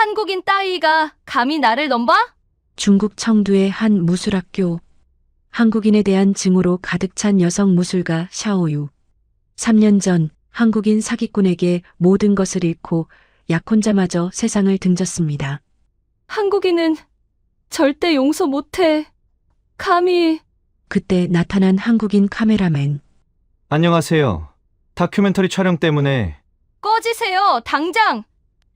한국인 따위가 감히 나를 넘봐? 중국 청두의 한 무술학교. 한국인에 대한 증오로 가득 찬 여성 무술가 샤오유. 3년 전 한국인 사기꾼에게 모든 것을 잃고 약혼자마저 세상을 등졌습니다. 한국인은 절대 용서 못해. 감히. 그때 나타난 한국인 카메라맨. 안녕하세요. 다큐멘터리 촬영 때문에 꺼지세요, 당장!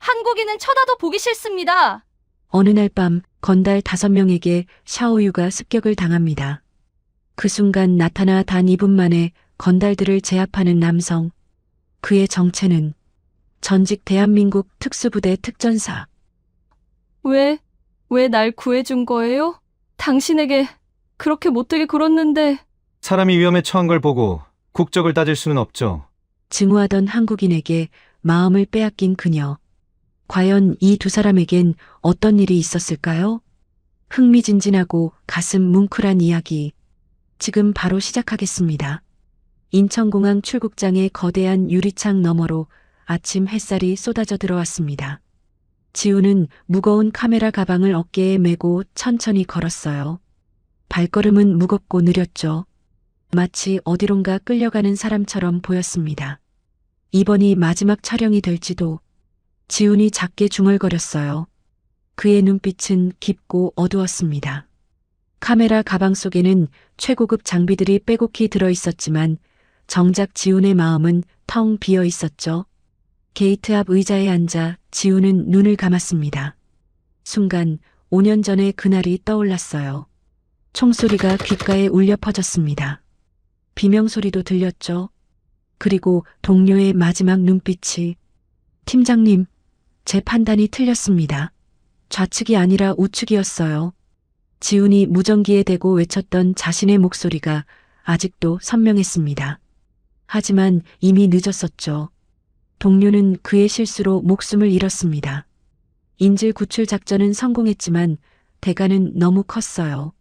한국인은 쳐다도 보기 싫습니다. 어느 날 밤 건달 5명에게 샤오유가 습격을 당합니다. 그 순간 나타나 단 2분 만에 건달들을 제압하는 남성. 그의 정체는 전직 대한민국 특수부대 특전사. 왜 날 구해준 거예요? 당신에게 그렇게 못되게 굴었는데. 사람이 위험에 처한 걸 보고 국적을 따질 수는 없죠. 증오하던 한국인에게 마음을 빼앗긴 그녀. 과연 이 두 사람에겐 어떤 일이 있었을까요? 흥미진진하고 가슴 뭉클한 이야기. 지금 바로 시작하겠습니다. 인천공항 출국장의 거대한 유리창 너머로 아침 햇살이 쏟아져 들어왔습니다. 지우는 무거운 카메라 가방을 어깨에 메고 천천히 걸었어요. 발걸음은 무겁고 느렸죠. 마치 어디론가 끌려가는 사람처럼 보였습니다. 이번이 마지막 촬영이 될지도. 지훈이 작게 중얼거렸어요. 그의 눈빛은 깊고 어두웠습니다. 카메라 가방 속에는 최고급 장비들이 빼곡히 들어있었지만 정작 지훈의 마음은 텅 비어 있었죠. 게이트 앞 의자에 앉아 지훈은 눈을 감았습니다. 순간 5년 전의 그날이 떠올랐어요. 총소리가 귓가에 울려 퍼졌습니다. 비명소리도 들렸죠. 그리고 동료의 마지막 눈빛이 팀장님, 제 판단이 틀렸습니다. 좌측이 아니라 우측이었어요. 지훈이 무전기에 대고 외쳤던 자신의 목소리가 아직도 선명했습니다. 하지만 이미 늦었었죠. 동료는 그의 실수로 목숨을 잃었습니다. 인질 구출 작전은 성공했지만 대가는 너무 컸어요.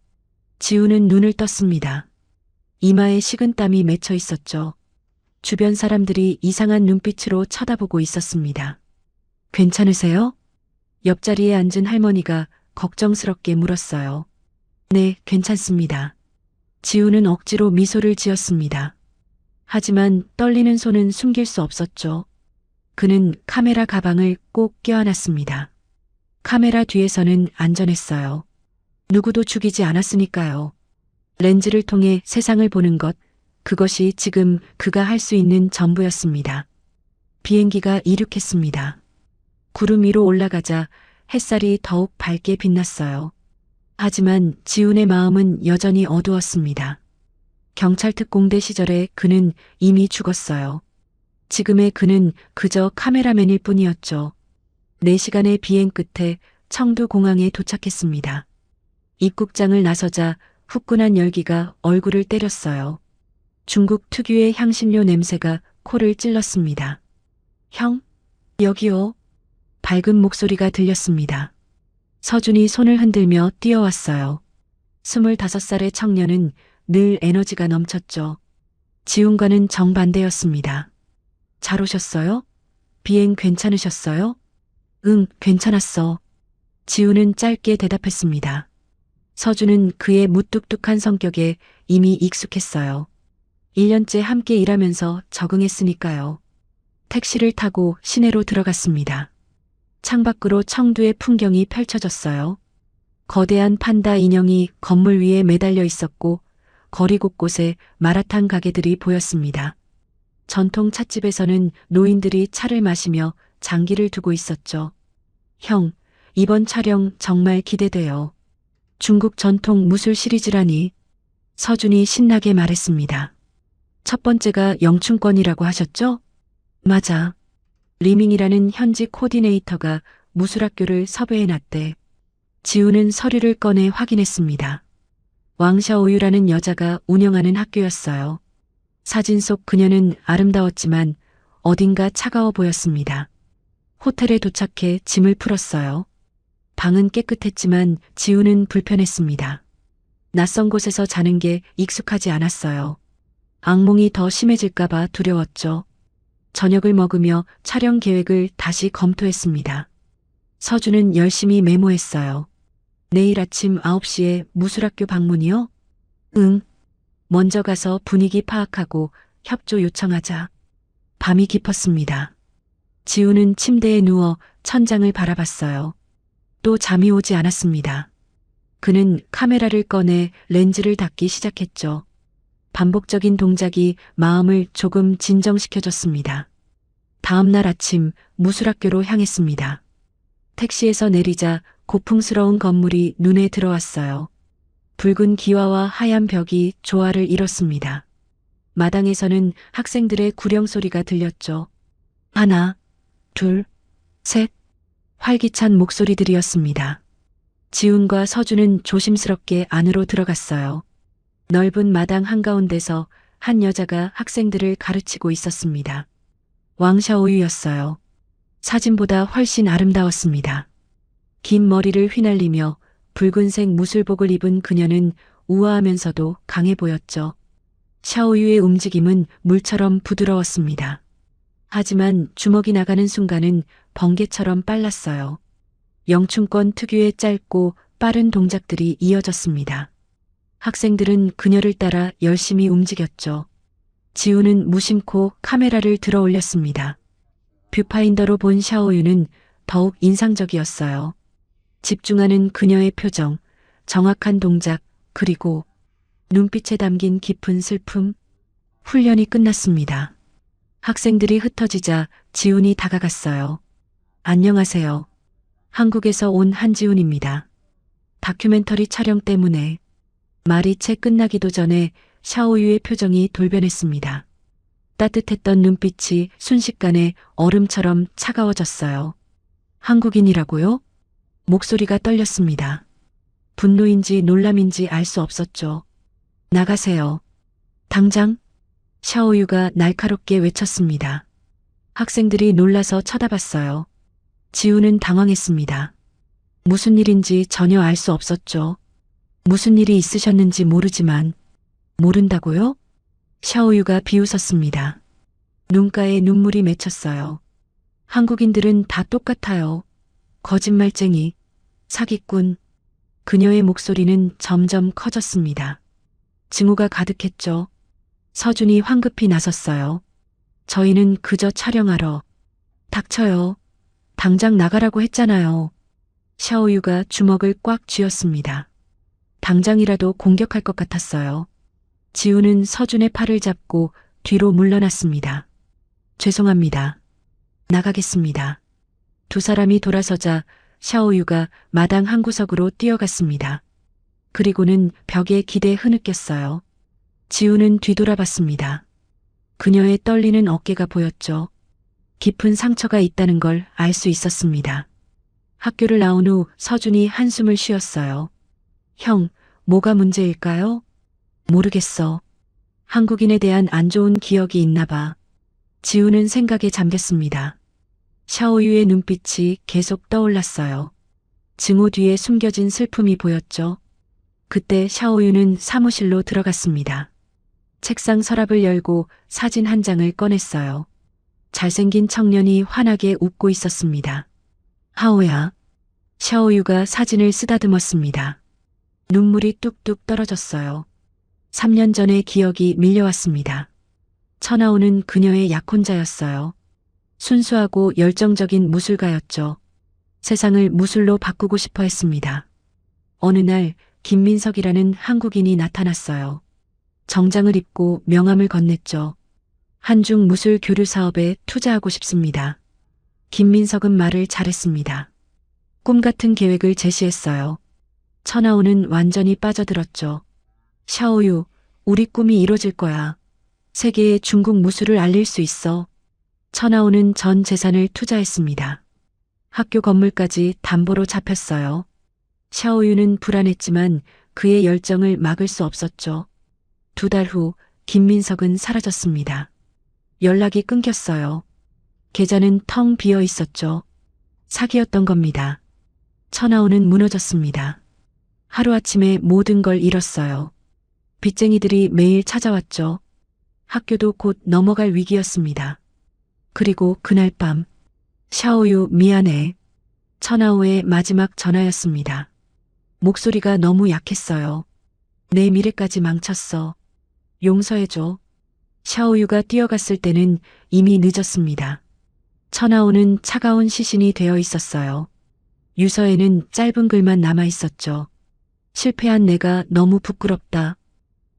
지훈은 눈을 떴습니다. 이마에 식은땀이 맺혀 있었죠. 주변 사람들이 이상한 눈빛으로 쳐다보고 있었습니다. 괜찮으세요? 옆자리에 앉은 할머니가 걱정스럽게 물었어요. 네, 괜찮습니다. 지우는 억지로 미소를 지었습니다. 하지만 떨리는 손은 숨길 수 없었죠. 그는 카메라 가방을 꼭 껴안았습니다. 카메라 뒤에서는 안전했어요. 누구도 죽이지 않았으니까요. 렌즈를 통해 세상을 보는 것, 그것이 지금 그가 할 수 있는 전부였습니다. 비행기가 이륙했습니다. 구름 위로 올라가자 햇살이 더욱 밝게 빛났어요. 하지만 지훈의 마음은 여전히 어두웠습니다. 경찰 특공대 시절에 그는 이미 죽었어요. 지금의 그는 그저 카메라맨일 뿐이었죠. 4시간의 비행 끝에 청두공항에 도착했습니다. 입국장을 나서자 후끈한 열기가 얼굴을 때렸어요. 중국 특유의 향신료 냄새가 코를 찔렀습니다. 형, 여기요. 밝은 목소리가 들렸습니다. 서준이 손을 흔들며 뛰어왔어요. 25살의 청년은 늘 에너지가 넘쳤죠. 지훈과는 정반대였습니다. 잘 오셨어요? 비행 괜찮으셨어요? 응, 괜찮았어. 지훈은 짧게 대답했습니다. 서준은 그의 무뚝뚝한 성격에 이미 익숙했어요. 1년째 함께 일하면서 적응했으니까요. 택시를 타고 시내로 들어갔습니다. 창밖으로 청두의 풍경이 펼쳐졌어요. 거대한 판다 인형이 건물 위에 매달려 있었고 거리 곳곳에 마라탕 가게들이 보였습니다. 전통 찻집에서는 노인들이 차를 마시며 장기를 두고 있었죠. 형, 이번 촬영 정말 기대돼요. 중국 전통 무술 시리즈라니. 서준이 신나게 말했습니다. 첫 번째가 영춘권이라고 하셨죠? 맞아. 리밍이라는 현지 코디네이터가 무술학교를 섭외해놨대. 지우는 서류를 꺼내 확인했습니다. 왕샤오유라는 여자가 운영하는 학교였어요. 사진 속 그녀는 아름다웠지만 어딘가 차가워 보였습니다. 호텔에 도착해 짐을 풀었어요. 방은 깨끗했지만 지우는 불편했습니다. 낯선 곳에서 자는 게 익숙하지 않았어요. 악몽이 더 심해질까봐 두려웠죠. 저녁을 먹으며 촬영 계획을 다시 검토했습니다. 서준은 열심히 메모했어요. 내일 아침 9시에 무술학교 방문이요? 응. 먼저 가서 분위기 파악하고 협조 요청하자. 밤이 깊었습니다. 지우는 침대에 누워 천장을 바라봤어요. 또 잠이 오지 않았습니다. 그는 카메라를 꺼내 렌즈를 닫기 시작했죠. 반복적인 동작이 마음을 조금 진정시켜줬습니다. 다음 날 아침 무술학교로 향했습니다. 택시에서 내리자 고풍스러운 건물이 눈에 들어왔어요. 붉은 기와와 하얀 벽이 조화를 이뤘습니다. 마당에서는 학생들의 구령 소리가 들렸죠. 하나, 둘, 셋. 활기찬 목소리들이었습니다. 지훈과 서준은 조심스럽게 안으로 들어갔어요. 넓은 마당 한가운데서 한 여자가 학생들을 가르치고 있었습니다. 왕샤오유였어요. 사진보다 훨씬 아름다웠습니다. 긴 머리를 휘날리며 붉은색 무술복을 입은 그녀는 우아하면서도 강해 보였죠. 샤오유의 움직임은 물처럼 부드러웠습니다. 하지만 주먹이 나가는 순간은 번개처럼 빨랐어요. 영춘권 특유의 짧고 빠른 동작들이 이어졌습니다. 학생들은 그녀를 따라 열심히 움직였죠. 지우는 무심코 카메라를 들어 올렸습니다. 뷰파인더로 본 샤오유는 더욱 인상적이었어요. 집중하는 그녀의 표정, 정확한 동작, 그리고 눈빛에 담긴 깊은 슬픔. 훈련이 끝났습니다. 학생들이 흩어지자 지훈이 다가갔어요. 안녕하세요. 한국에서 온 한지훈입니다. 다큐멘터리 촬영 때문에. 말이 채 끝나기도 전에 샤오유의 표정이 돌변했습니다. 따뜻했던 눈빛이 순식간에 얼음처럼 차가워졌어요. 한국인이라고요? 목소리가 떨렸습니다. 분노인지 놀람인지 알 수 없었죠. 나가세요. 당장. 샤오유가 날카롭게 외쳤습니다. 학생들이 놀라서 쳐다봤어요. 지우는 당황했습니다. 무슨 일인지 전혀 알 수 없었죠. 무슨 일이 있으셨는지 모르지만. 모른다고요? 샤오유가 비웃었습니다. 눈가에 눈물이 맺혔어요. 한국인들은 다 똑같아요. 거짓말쟁이, 사기꾼. 그녀의 목소리는 점점 커졌습니다. 증오가 가득했죠. 서준이 황급히 나섰어요. 저희는 그저 촬영하러. 닥쳐요. 당장 나가라고 했잖아요. 샤오유가 주먹을 꽉 쥐었습니다. 당장이라도 공격할 것 같았어요. 지우는 서준의 팔을 잡고 뒤로 물러났습니다. 죄송합니다. 나가겠습니다. 두 사람이 돌아서자 샤오유가 마당 한 구석으로 뛰어갔습니다. 그리고는 벽에 기대 흐느꼈어요. 지우는 뒤돌아봤습니다. 그녀의 떨리는 어깨가 보였죠. 깊은 상처가 있다는 걸 알 수 있었습니다. 학교를 나온 후 서준이 한숨을 쉬었어요. 형, 뭐가 문제일까요? 모르겠어. 한국인에 대한 안 좋은 기억이 있나 봐. 지우는 생각에 잠겼습니다. 샤오유의 눈빛이 계속 떠올랐어요. 증오 뒤에 숨겨진 슬픔이 보였죠. 그때 샤오유는 사무실로 들어갔습니다. 책상 서랍을 열고 사진 한 장을 꺼냈어요. 잘생긴 청년이 환하게 웃고 있었습니다. 하오야. 샤오유가 사진을 쓰다듬었습니다. 눈물이 뚝뚝 떨어졌어요. 3년 전의 기억이 밀려왔습니다. 천하오는 그녀의 약혼자였어요. 순수하고 열정적인 무술가였죠. 세상을 무술로 바꾸고 싶어 했습니다. 어느 날 김민석이라는 한국인이 나타났어요. 정장을 입고 명함을 건넸죠. 한중 무술 교류 사업에 투자하고 싶습니다. 김민석은 말을 잘했습니다. 꿈 같은 계획을 제시했어요. 천하오는 완전히 빠져들었죠. 샤오유, 우리 꿈이 이루어질 거야. 세계에 중국 무술을 알릴 수 있어. 천하오는 전 재산을 투자했습니다. 학교 건물까지 담보로 잡혔어요. 샤오유는 불안했지만 그의 열정을 막을 수 없었죠. 2달 후 김민석은 사라졌습니다. 연락이 끊겼어요. 계좌는 텅 비어 있었죠. 사기였던 겁니다. 천하오는 무너졌습니다. 하루아침에 모든 걸 잃었어요. 빚쟁이들이 매일 찾아왔죠. 학교도 곧 넘어갈 위기였습니다. 그리고 그날 밤, 샤오유 미안해. 천하호의 마지막 전화였습니다. 목소리가 너무 약했어요. 내 미래까지 망쳤어. 용서해줘. 샤오유가 뛰어갔을 때는 이미 늦었습니다. 천하호는 차가운 시신이 되어 있었어요. 유서에는 짧은 글만 남아 있었죠. 실패한 내가 너무 부끄럽다.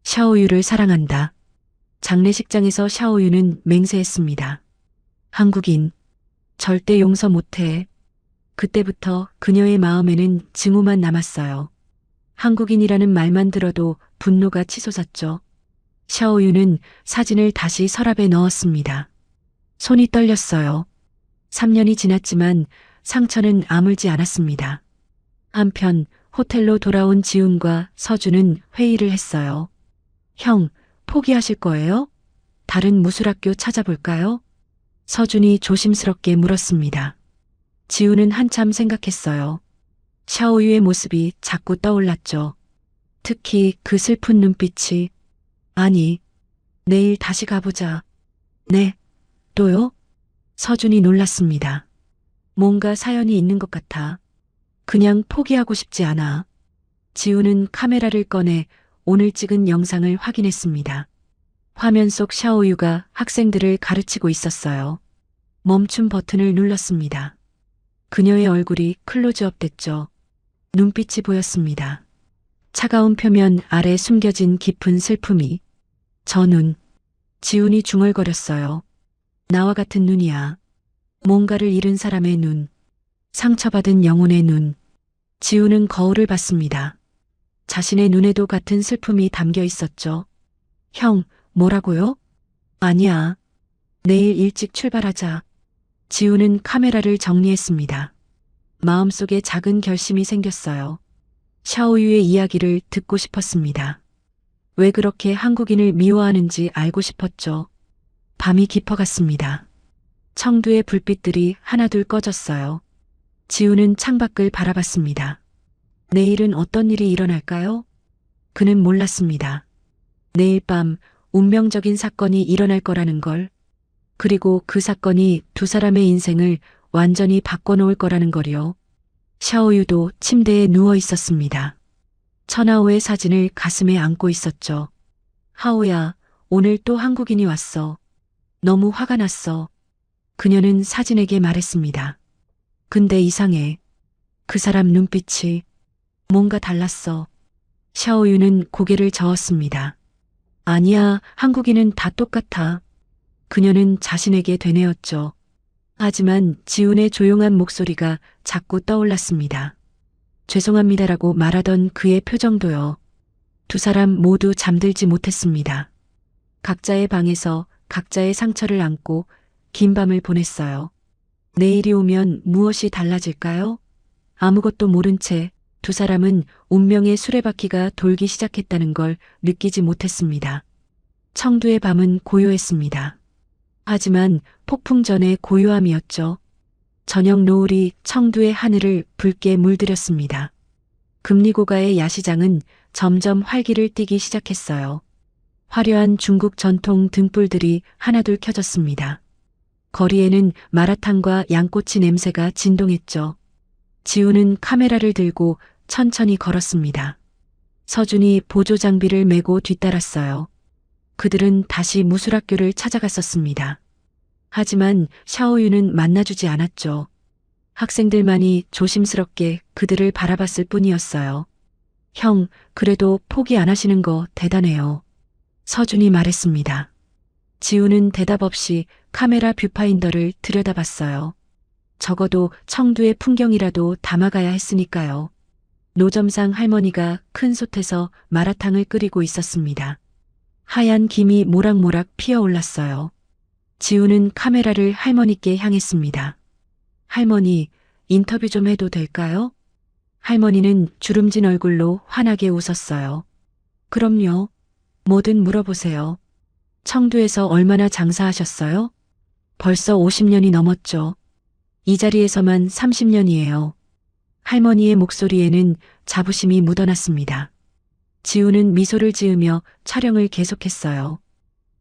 샤오유를 사랑한다. 장례식장에서 샤오유는 맹세했습니다. 한국인, 절대 용서 못해. 그때부터 그녀의 마음에는 증오만 남았어요. 한국인이라는 말만 들어도 분노가 치솟았죠. 샤오유는 사진을 다시 서랍에 넣었습니다. 손이 떨렸어요. 3년이 지났지만 상처는 아물지 않았습니다. 한편 호텔로 돌아온 지훈과 서준은 회의를 했어요. 형, 포기하실 거예요? 다른 무술학교 찾아볼까요? 서준이 조심스럽게 물었습니다. 지훈은 한참 생각했어요. 샤오유의 모습이 자꾸 떠올랐죠. 특히 그 슬픈 눈빛이. 아니, 내일 다시 가보자. 네, 또요? 서준이 놀랐습니다. 뭔가 사연이 있는 것 같아. 그냥 포기하고 싶지 않아. 지훈은 카메라를 꺼내 오늘 찍은 영상을 확인했습니다. 화면 속 샤오유가 학생들을 가르치고 있었어요. 멈춤 버튼을 눌렀습니다. 그녀의 얼굴이 클로즈업 됐죠. 눈빛이 보였습니다. 차가운 표면 아래 숨겨진 깊은 슬픔이. 저 눈. 지훈이 중얼거렸어요. 나와 같은 눈이야. 뭔가를 잃은 사람의 눈. 상처받은 영혼의 눈. 지훈은 거울을 봤습니다. 자신의 눈에도 같은 슬픔이 담겨 있었죠. 형, 뭐라고요? 아니야. 내일 일찍 출발하자. 지훈은 카메라를 정리했습니다. 마음속에 작은 결심이 생겼어요. 샤오유의 이야기를 듣고 싶었습니다. 왜 그렇게 한국인을 미워하는지 알고 싶었죠. 밤이 깊어갔습니다. 청두의 불빛들이 하나둘 꺼졌어요. 지훈은 창밖을 바라봤습니다. 내일은 어떤 일이 일어날까요? 그는 몰랐습니다. 내일 밤 운명적인 사건이 일어날 거라는 걸, 그리고 그 사건이 두 사람의 인생을 완전히 바꿔놓을 거라는 걸요. 샤오유도 침대에 누워 있었습니다. 천하호의 사진을 가슴에 안고 있었죠. 하오야, 오늘 또 한국인이 왔어. 너무 화가 났어. 그녀는 사진에게 말했습니다. 근데 이상해. 그 사람 눈빛이 뭔가 달랐어. 샤오유는 고개를 저었습니다. 아니야, 한국인은 다 똑같아. 그녀는 자신에게 되뇌었죠. 하지만 지훈의 조용한 목소리가 자꾸 떠올랐습니다. 죄송합니다라고 말하던 그의 표정도요. 두 사람 모두 잠들지 못했습니다. 각자의 방에서 각자의 상처를 안고 긴 밤을 보냈어요. 내일이 오면 무엇이 달라질까요? 아무것도 모른 채 두 사람은 운명의 수레바퀴가 돌기 시작했다는 걸 느끼지 못했습니다. 청두의 밤은 고요했습니다. 하지만 폭풍 전의 고요함이었죠. 저녁 노을이 청두의 하늘을 붉게 물들였습니다. 금리고가의 야시장은 점점 활기를 띠기 시작했어요. 화려한 중국 전통 등불들이 하나둘 켜졌습니다. 거리에는 마라탕과 양꼬치 냄새가 진동했죠. 지훈은 카메라를 들고 천천히 걸었습니다. 서준이 보조 장비를 메고 뒤따랐어요. 그들은 다시 무술학교를 찾아갔었습니다. 하지만 샤오유는 만나주지 않았죠. 학생들만이 조심스럽게 그들을 바라봤을 뿐이었어요. 형, 그래도 포기 안 하시는 거 대단해요. 서준이 말했습니다. 지훈은 대답 없이 카메라 뷰파인더를 들여다봤어요. 적어도 청두의 풍경이라도 담아가야 했으니까요. 노점상 할머니가 큰 솥에서 마라탕을 끓이고 있었습니다. 하얀 김이 모락모락 피어올랐어요. 지훈은 카메라를 할머니께 향했습니다. 할머니, 인터뷰 좀 해도 될까요? 할머니는 주름진 얼굴로 환하게 웃었어요. 그럼요. 뭐든 물어보세요. 청두에서 얼마나 장사하셨어요? 벌써 50년이 넘었죠. 이 자리에서만 30년이에요. 할머니의 목소리에는 자부심이 묻어났습니다. 지훈은 미소를 지으며 촬영을 계속했어요.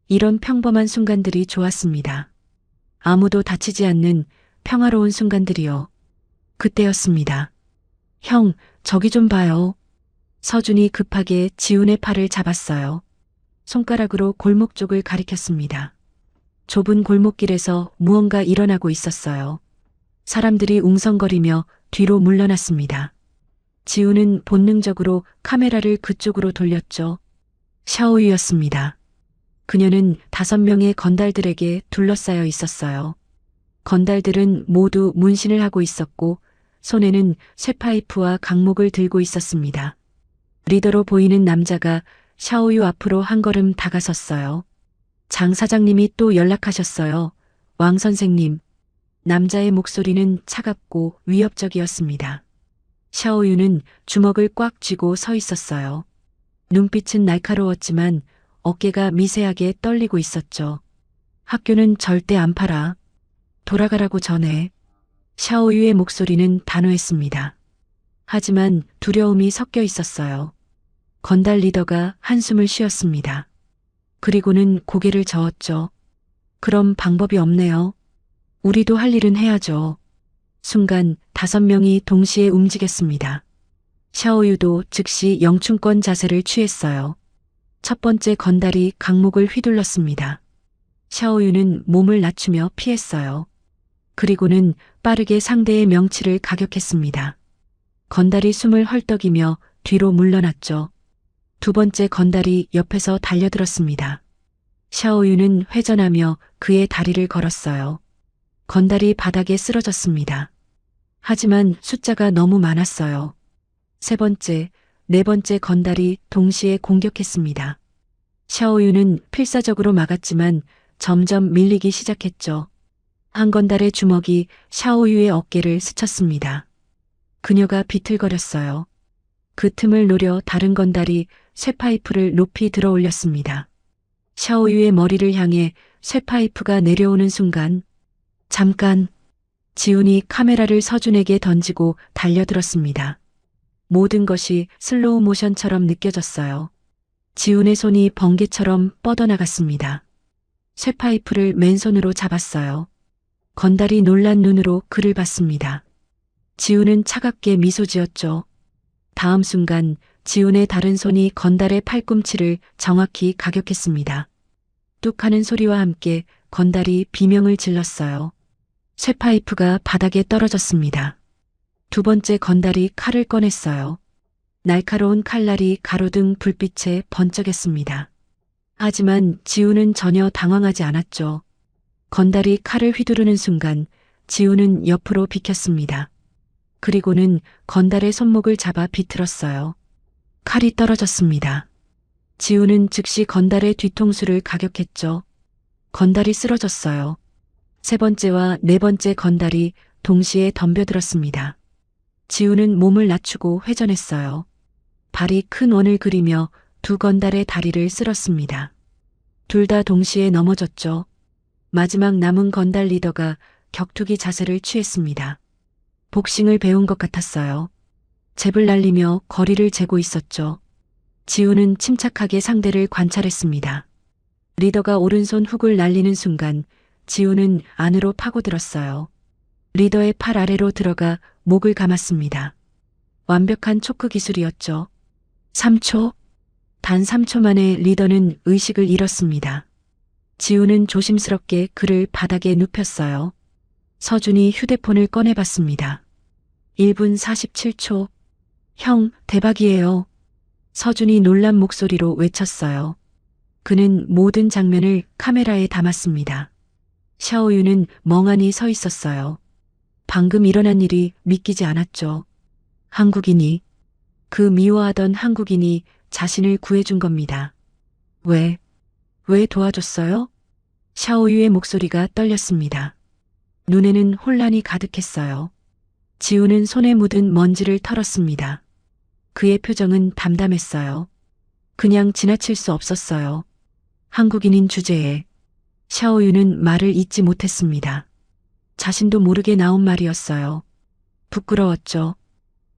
이런 평범한 순간들이 좋았습니다. 아무도 다치지 않는 평화로운 순간들이요. 그때였습니다. 형, 저기 좀 봐요. 서준이 급하게 지훈의 팔을 잡았어요. 손가락으로 골목 쪽을 가리켰습니다. 좁은 골목길에서 무언가 일어나고 있었어요. 사람들이 웅성거리며 뒤로 물러났습니다. 지훈은 본능적으로 카메라를 그쪽으로 돌렸죠. 샤오유였습니다. 그녀는 5명의 건달들에게 둘러싸여 있었어요. 건달들은 모두 문신을 하고 있었고 손에는 쇠파이프와 강목을 들고 있었습니다. 리더로 보이는 남자가 샤오유 앞으로 한 걸음 다가섰어요. 장 사장님이 또 연락하셨어요. 왕 선생님. 남자의 목소리는 차갑고 위협적이었습니다. 샤오유는 주먹을 꽉 쥐고 서 있었어요. 눈빛은 날카로웠지만 어깨가 미세하게 떨리고 있었죠. 학교는 절대 안 팔아. 돌아가라고 전해. 샤오유의 목소리는 단호했습니다. 하지만 두려움이 섞여 있었어요. 건달 리더가 한숨을 쉬었습니다. 그리고는 고개를 저었죠. 그럼 방법이 없네요. 우리도 할 일은 해야죠. 순간 5명이 동시에 움직였습니다. 샤오유도 즉시 영춘권 자세를 취했어요. 첫 번째 건달이 강목을 휘둘렀습니다. 샤오유는 몸을 낮추며 피했어요. 그리고는 빠르게 상대의 명치를 가격했습니다. 건달이 숨을 헐떡이며 뒤로 물러났죠. 두 번째 건달이 옆에서 달려들었습니다. 샤오유는 회전하며 그의 다리를 걸었어요. 건달이 바닥에 쓰러졌습니다. 하지만 숫자가 너무 많았어요. 세 번째, 네 번째 건달이 동시에 공격했습니다. 샤오유는 필사적으로 막았지만 점점 밀리기 시작했죠. 한 건달의 주먹이 샤오유의 어깨를 스쳤습니다. 그녀가 비틀거렸어요. 그 틈을 노려 다른 건달이 쇠파이프를 높이 들어 올렸습니다. 샤오유의 머리를 향해 쇠파이프가 내려오는 순간 잠깐 지훈이 카메라를 서준에게 던지고 달려들었습니다. 모든 것이 슬로우 모션처럼 느껴졌어요. 지훈의 손이 번개처럼 뻗어나갔습니다. 쇠파이프를 맨손으로 잡았어요. 건달이 놀란 눈으로 그를 봤습니다. 지훈은 차갑게 미소 지었죠. 다음 순간 지훈의 다른 손이 건달의 팔꿈치를 정확히 가격했습니다. 뚝 하는 소리와 함께 건달이 비명을 질렀어요. 쇠파이프가 바닥에 떨어졌습니다. 두 번째 건달이 칼을 꺼냈어요. 날카로운 칼날이 가로등 불빛에 번쩍였습니다. 하지만 지훈은 전혀 당황하지 않았죠. 건달이 칼을 휘두르는 순간 지훈은 옆으로 비켰습니다. 그리고는 건달의 손목을 잡아 비틀었어요. 칼이 떨어졌습니다. 지훈은 즉시 건달의 뒤통수를 가격했죠. 건달이 쓰러졌어요. 세 번째와 네 번째 건달이 동시에 덤벼들었습니다. 지훈은 몸을 낮추고 회전했어요. 발이 큰 원을 그리며 두 건달의 다리를 쓸었습니다. 둘 다 동시에 넘어졌죠. 마지막 남은 건달 리더가 격투기 자세를 취했습니다. 복싱을 배운 것 같았어요. 잽을 날리며 거리를 재고 있었죠. 지훈은 침착하게 상대를 관찰했습니다. 리더가 오른손 훅을 날리는 순간 지훈은 안으로 파고들었어요. 리더의 팔 아래로 들어가 목을 감았습니다. 완벽한 초크 기술이었죠. 3초. 단 3초 만에 리더는 의식을 잃었습니다. 지훈은 조심스럽게 그를 바닥에 눕혔어요. 서준이 휴대폰을 꺼내봤습니다. 1분 47초. 형, 대박이에요. 서준이 놀란 목소리로 외쳤어요. 그는 모든 장면을 카메라에 담았습니다. 샤오유는 멍하니 서 있었어요. 방금 일어난 일이 믿기지 않았죠. 한국인이, 그 미워하던 한국인이 자신을 구해준 겁니다. 왜 도와줬어요? 샤오유의 목소리가 떨렸습니다. 눈에는 혼란이 가득했어요. 지훈은 손에 묻은 먼지를 털었습니다. 그의 표정은 담담했어요. 그냥 지나칠 수 없었어요. 한국인인 주제에 샤오유는 말을 잇지 못했습니다. 자신도 모르게 나온 말이었어요. 부끄러웠죠.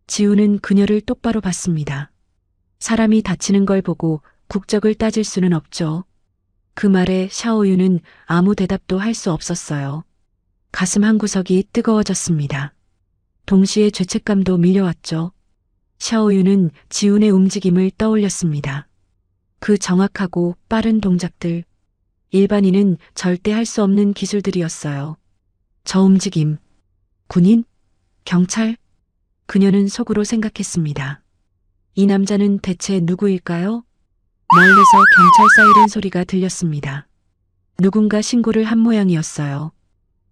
지훈은 그녀를 똑바로 봤습니다. 사람이 다치는 걸 보고 국적을 따질 수는 없죠. 그 말에 샤오유는 아무 대답도 할 수 없었어요. 가슴 한구석이 뜨거워졌습니다. 동시에 죄책감도 밀려왔죠. 샤오유는 지훈의 움직임을 떠올렸습니다. 그 정확하고 빠른 동작들. 일반인은 절대 할 수 없는 기술들이었어요. 저 움직임. 군인? 경찰? 그녀는 속으로 생각했습니다. 이 남자는 대체 누구일까요? 멀리서 경찰 사이렌 소리가 들렸습니다. 누군가 신고를 한 모양이었어요.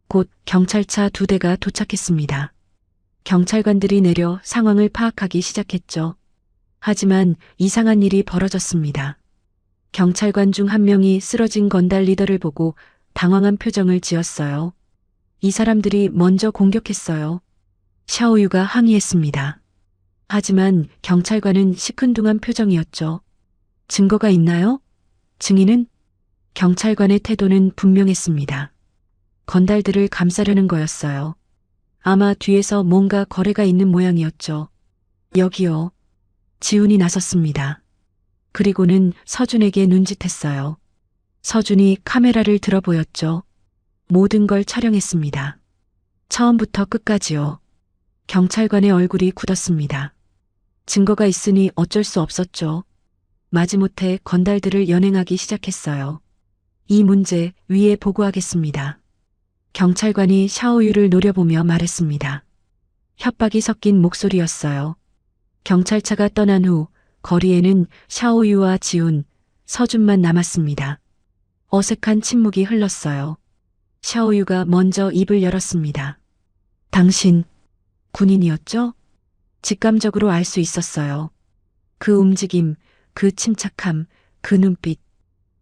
곧 경찰차 2대가 도착했습니다. 경찰관들이 내려 상황을 파악하기 시작했죠. 하지만 이상한 일이 벌어졌습니다. 경찰관 중 한 명이 쓰러진 건달 리더를 보고 당황한 표정을 지었어요. 이 사람들이 먼저 공격했어요. 샤오유가 항의했습니다. 하지만 경찰관은 시큰둥한 표정이었죠. 증거가 있나요? 증인은? 경찰관의 태도는 분명했습니다. 건달들을 감싸려는 거였어요. 아마 뒤에서 뭔가 거래가 있는 모양이었죠. 여기요. 지훈이 나섰습니다. 그리고는 서준에게 눈짓했어요. 서준이 카메라를 들어 보였죠. 모든 걸 촬영했습니다. 처음부터 끝까지요. 경찰관의 얼굴이 굳었습니다. 증거가 있으니 어쩔 수 없었죠. 마지못해 건달들을 연행하기 시작했어요. 이 문제 위에 보고하겠습니다. 경찰관이 샤오유를 노려보며 말했습니다. 협박이 섞인 목소리였어요. 경찰차가 떠난 후 거리에는 샤오유와 지훈, 서준만 남았습니다. 어색한 침묵이 흘렀어요. 샤오유가 먼저 입을 열었습니다. 당신, 군인이었죠? 직감적으로 알 수 있었어요. 그 움직임, 그 침착함, 그 눈빛,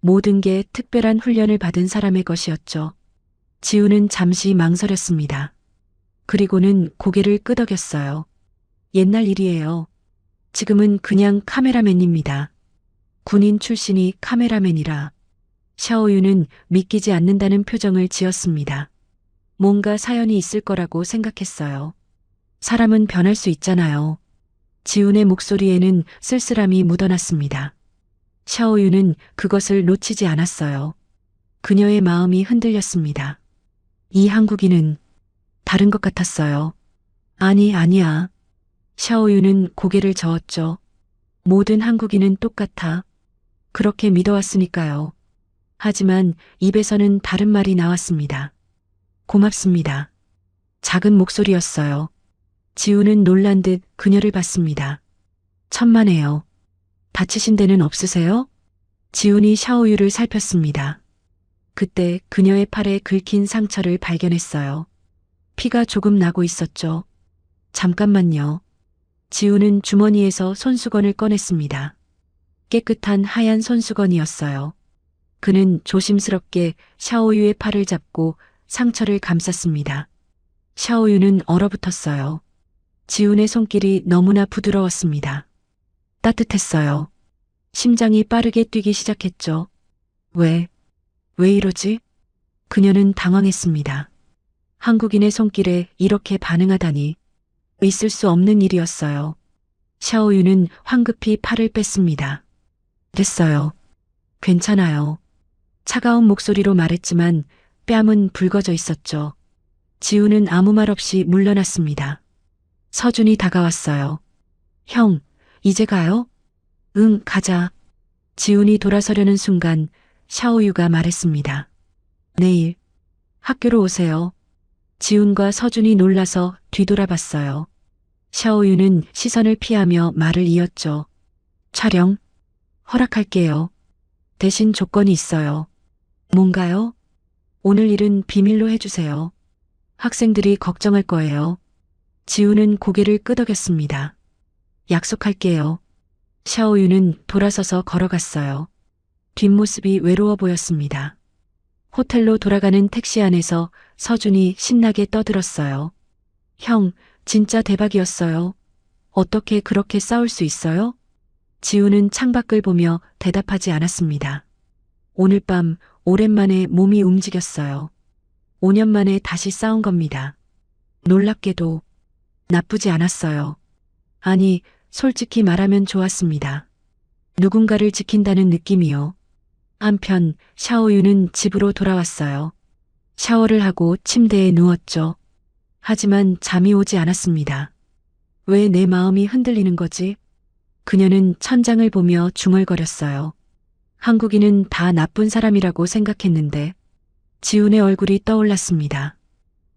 모든 게 특별한 훈련을 받은 사람의 것이었죠. 지훈은 잠시 망설였습니다. 그리고는 고개를 끄덕였어요. 옛날 일이에요. 지금은 그냥 카메라맨입니다. 군인 출신이 카메라맨이라. 샤오유는 믿기지 않는다는 표정을 지었습니다. 뭔가 사연이 있을 거라고 생각했어요. 사람은 변할 수 있잖아요. 지훈의 목소리에는 쓸쓸함이 묻어났습니다. 샤오유는 그것을 놓치지 않았어요. 그녀의 마음이 흔들렸습니다. 이 한국인은 다른 것 같았어요. 아니야. 샤오유는 고개를 저었죠. 모든 한국인은 똑같아. 그렇게 믿어왔으니까요. 하지만 입에서는 다른 말이 나왔습니다. 고맙습니다. 작은 목소리였어요. 지훈은 놀란 듯 그녀를 봤습니다. 천만에요. 다치신 데는 없으세요? 지훈이 샤오유를 살폈습니다. 그때 그녀의 팔에 긁힌 상처를 발견했어요. 피가 조금 나고 있었죠. 잠깐만요. 지훈은 주머니에서 손수건을 꺼냈습니다. 깨끗한 하얀 손수건이었어요. 그는 조심스럽게 샤오유의 팔을 잡고 상처를 감쌌습니다. 샤오유는 얼어붙었어요. 지훈의 손길이 너무나 부드러웠습니다. 따뜻했어요. 심장이 빠르게 뛰기 시작했죠. 왜 이러지? 그녀는 당황했습니다. 한국인의 손길에 이렇게 반응하다니. 있을 수 없는 일이었어요. 샤오유는 황급히 팔을 뺐습니다. 됐어요. 괜찮아요. 차가운 목소리로 말했지만 뺨은 붉어져 있었죠. 지훈은 아무 말 없이 물러났습니다. 서준이 다가왔어요. 형, 이제 가요? 응, 가자. 지훈이 돌아서려는 순간 샤오유가 말했습니다. 내일 학교로 오세요. 지훈과 서준이 놀라서 뒤돌아봤어요. 샤오유는 시선을 피하며 말을 이었죠. 촬영? 허락할게요. 대신 조건이 있어요. 뭔가요? 오늘 일은 비밀로 해주세요. 학생들이 걱정할 거예요. 지훈은 고개를 끄덕였습니다. 약속할게요. 샤오유는 돌아서서 걸어갔어요. 뒷모습이 외로워 보였습니다. 호텔로 돌아가는 택시 안에서 서준이 신나게 떠들었어요. 형, 진짜 대박이었어요. 어떻게 그렇게 싸울 수 있어요? 지훈은 창밖을 보며 대답하지 않았습니다. 오늘 밤 오랜만에 몸이 움직였어요. 5년 만에 다시 싸운 겁니다. 놀랍게도 나쁘지 않았어요. 아니, 솔직히 말하면 좋았습니다. 누군가를 지킨다는 느낌이요. 한편 샤오유는 집으로 돌아왔어요. 샤워를 하고 침대에 누웠죠. 하지만 잠이 오지 않았습니다. 왜 내 마음이 흔들리는 거지? 그녀는 천장을 보며 중얼거렸어요. 한국인은 다 나쁜 사람이라고 생각했는데 지훈의 얼굴이 떠올랐습니다.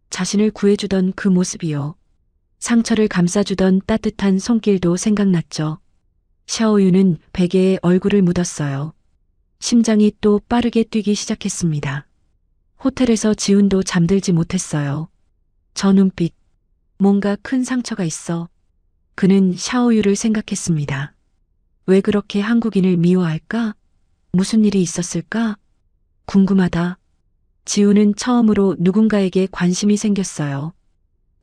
자신을 구해주던 그 모습이요. 상처를 감싸주던 따뜻한 손길도 생각났죠. 샤오유는 베개에 얼굴을 묻었어요. 심장이 또 빠르게 뛰기 시작했습니다. 호텔에서 지훈도 잠들지 못했어요. 저 눈빛, 뭔가 큰 상처가 있어. 그는 샤오유를 생각했습니다. 왜 그렇게 한국인을 미워할까? 무슨 일이 있었을까? 궁금하다. 지훈은 처음으로 누군가에게 관심이 생겼어요.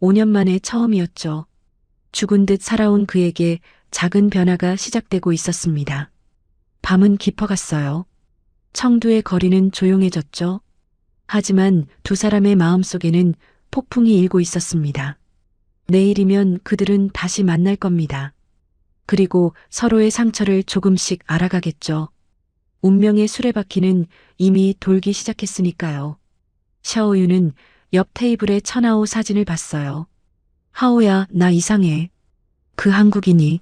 5년 만에 처음이었죠. 죽은 듯 살아온 그에게 작은 변화가 시작되고 있었습니다. 밤은 깊어갔어요. 청두의 거리는 조용해졌죠. 하지만 두 사람의 마음속에는 폭풍이 일고 있었습니다. 내일이면 그들은 다시 만날 겁니다. 그리고 서로의 상처를 조금씩 알아가겠죠. 운명의 수레바퀴는 이미 돌기 시작했으니까요. 샤오유는 옆 테이블에 천하오 사진을 봤어요. 하오야, 나 이상해. 그 한국인이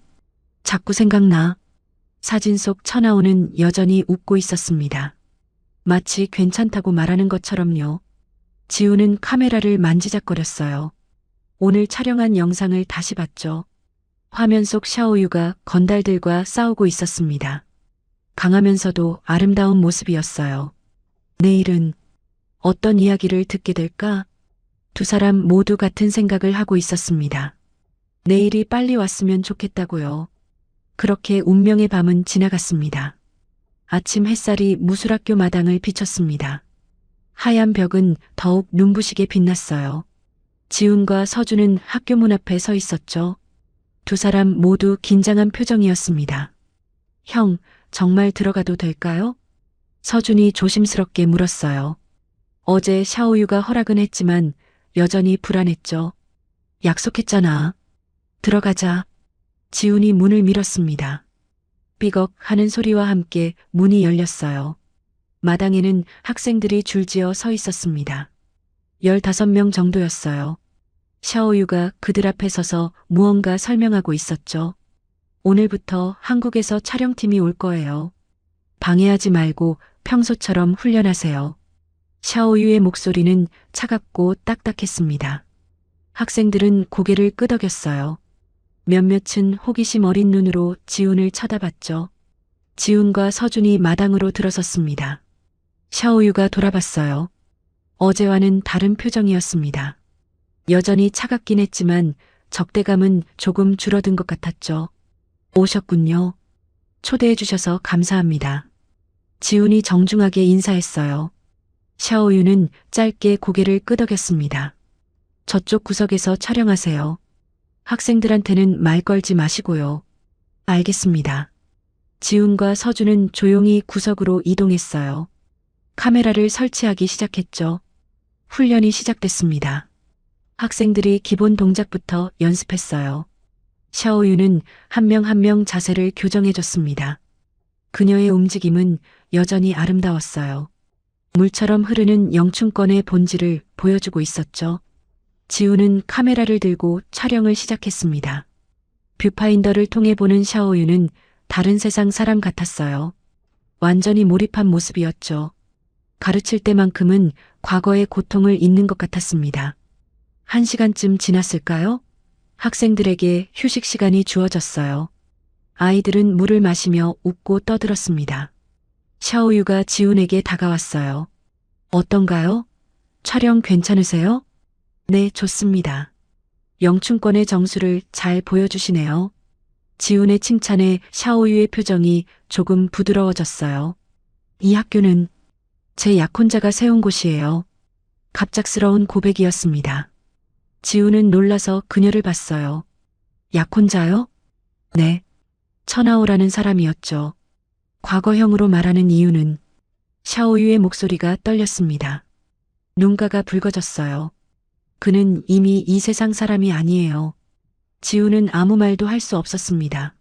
자꾸 생각나. 사진 속 천하오는 여전히 웃고 있었습니다. 마치 괜찮다고 말하는 것처럼요. 지우는 카메라를 만지작거렸어요. 오늘 촬영한 영상을 다시 봤죠. 화면 속 샤오유가 건달들과 싸우고 있었습니다. 강하면서도 아름다운 모습이었어요. 내일은 어떤 이야기를 듣게 될까? 두 사람 모두 같은 생각을 하고 있었습니다. 내일이 빨리 왔으면 좋겠다고요. 그렇게 운명의 밤은 지나갔습니다. 아침 햇살이 무술학교 마당을 비췄습니다. 하얀 벽은 더욱 눈부시게 빛났어요. 지훈과 서준은 학교 문 앞에 서 있었죠. 두 사람 모두 긴장한 표정이었습니다. 형, 정말 들어가도 될까요? 서준이 조심스럽게 물었어요. 어제 샤오유가 허락은 했지만 여전히 불안했죠. 약속했잖아. 들어가자. 지훈이 문을 밀었습니다. 삐걱 하는 소리와 함께 문이 열렸어요. 마당에는 학생들이 줄지어 서 있었습니다. 15명 정도였어요. 샤오유가 그들 앞에 서서 무언가 설명하고 있었죠. 오늘부터 한국에서 촬영팀이 올 거예요. 방해하지 말고 평소처럼 훈련하세요. 샤오유의 목소리는 차갑고 딱딱했습니다. 학생들은 고개를 끄덕였어요. 몇몇은 호기심 어린 눈으로 지훈을 쳐다봤죠. 지훈과 서준이 마당으로 들어섰습니다. 샤오유가 돌아봤어요. 어제와는 다른 표정이었습니다. 여전히 차갑긴 했지만 적대감은 조금 줄어든 것 같았죠. 오셨군요. 초대해 주셔서 감사합니다. 지훈이 정중하게 인사했어요. 샤오유는 짧게 고개를 끄덕였습니다. 저쪽 구석에서 촬영하세요. 학생들한테는 말 걸지 마시고요. 알겠습니다. 지훈과 서준은 조용히 구석으로 이동했어요. 카메라를 설치하기 시작했죠. 훈련이 시작됐습니다. 학생들이 기본 동작부터 연습했어요. 샤오유는 한 명 한 명 자세를 교정해줬습니다. 그녀의 움직임은 여전히 아름다웠어요. 물처럼 흐르는 영춘권의 본질을 보여주고 있었죠. 지훈은 카메라를 들고 촬영을 시작했습니다. 뷰파인더를 통해 보는 샤오유는 다른 세상 사람 같았어요. 완전히 몰입한 모습이었죠. 가르칠 때만큼은 과거의 고통을 잊는 것 같았습니다. 1시간쯤 지났을까요? 학생들에게 휴식 시간이 주어졌어요. 아이들은 물을 마시며 웃고 떠들었습니다. 샤오유가 지훈에게 다가왔어요. 어떤가요? 촬영 괜찮으세요? 네, 좋습니다. 영춘권의 정수를 잘 보여주시네요. 지훈의 칭찬에 샤오유의 표정이 조금 부드러워졌어요. 이 학교는 제 약혼자가 세운 곳이에요. 갑작스러운 고백이었습니다. 지훈은 놀라서 그녀를 봤어요. 약혼자요? 네. 천하오라는 사람이었죠. 과거형으로 말하는 이유는 샤오유의 목소리가 떨렸습니다. 눈가가 붉어졌어요. 그는 이미 이 세상 사람이 아니에요. 지훈은 아무 말도 할 수 없었습니다.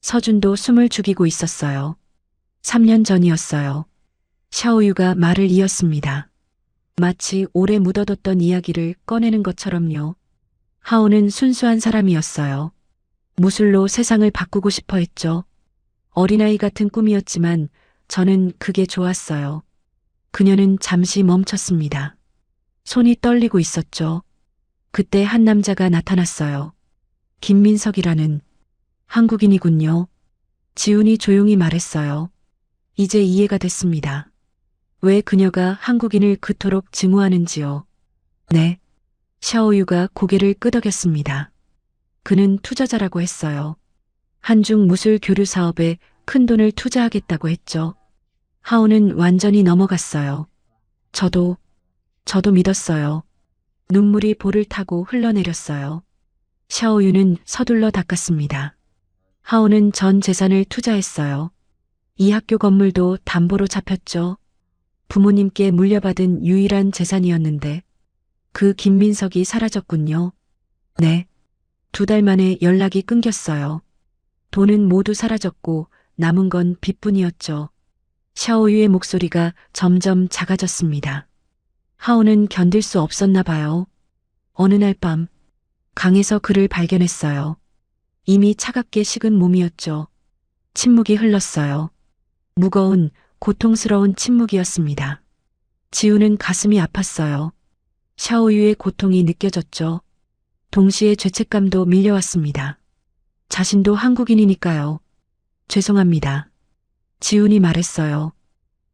서준도 숨을 죽이고 있었어요. 3년 전이었어요. 샤오유가 말을 이었습니다. 마치 오래 묻어뒀던 이야기를 꺼내는 것처럼요. 하오는 순수한 사람이었어요. 무술로 세상을 바꾸고 싶어 했죠. 어린아이 같은 꿈이었지만 저는 그게 좋았어요. 그녀는 잠시 멈췄습니다. 손이 떨리고 있었죠. 그때 한 남자가 나타났어요. 김민석이라는 한국인이군요. 지훈이 조용히 말했어요. 이제 이해가 됐습니다. 왜 그녀가 한국인을 그토록 증오하는지요. 네. 샤오유가 고개를 끄덕였습니다. 그는 투자자라고 했어요. 한중 무술 교류 사업에 큰 돈을 투자하겠다고 했죠. 하오는 완전히 넘어갔어요. 저도 믿었어요. 눈물이 볼을 타고 흘러내렸어요. 샤오유는 서둘러 닦았습니다. 하오는 전 재산을 투자했어요. 이 학교 건물도 담보로 잡혔죠. 부모님께 물려받은 유일한 재산이었는데 그 김민석이 사라졌군요. 네. 2달 만에 연락이 끊겼어요. 돈은 모두 사라졌고 남은 건 빚뿐이었죠. 샤오유의 목소리가 점점 작아졌습니다. 하오는 견딜 수 없었나 봐요. 어느 날 밤 강에서 그를 발견했어요. 이미 차갑게 식은 몸이었죠. 침묵이 흘렀어요. 무거운 고통스러운 침묵이었습니다. 지우는 가슴이 아팠어요. 샤오유의 고통이 느껴졌죠. 동시에 죄책감도 밀려왔습니다. 자신도 한국인이니까요. 죄송합니다. 지훈이 말했어요.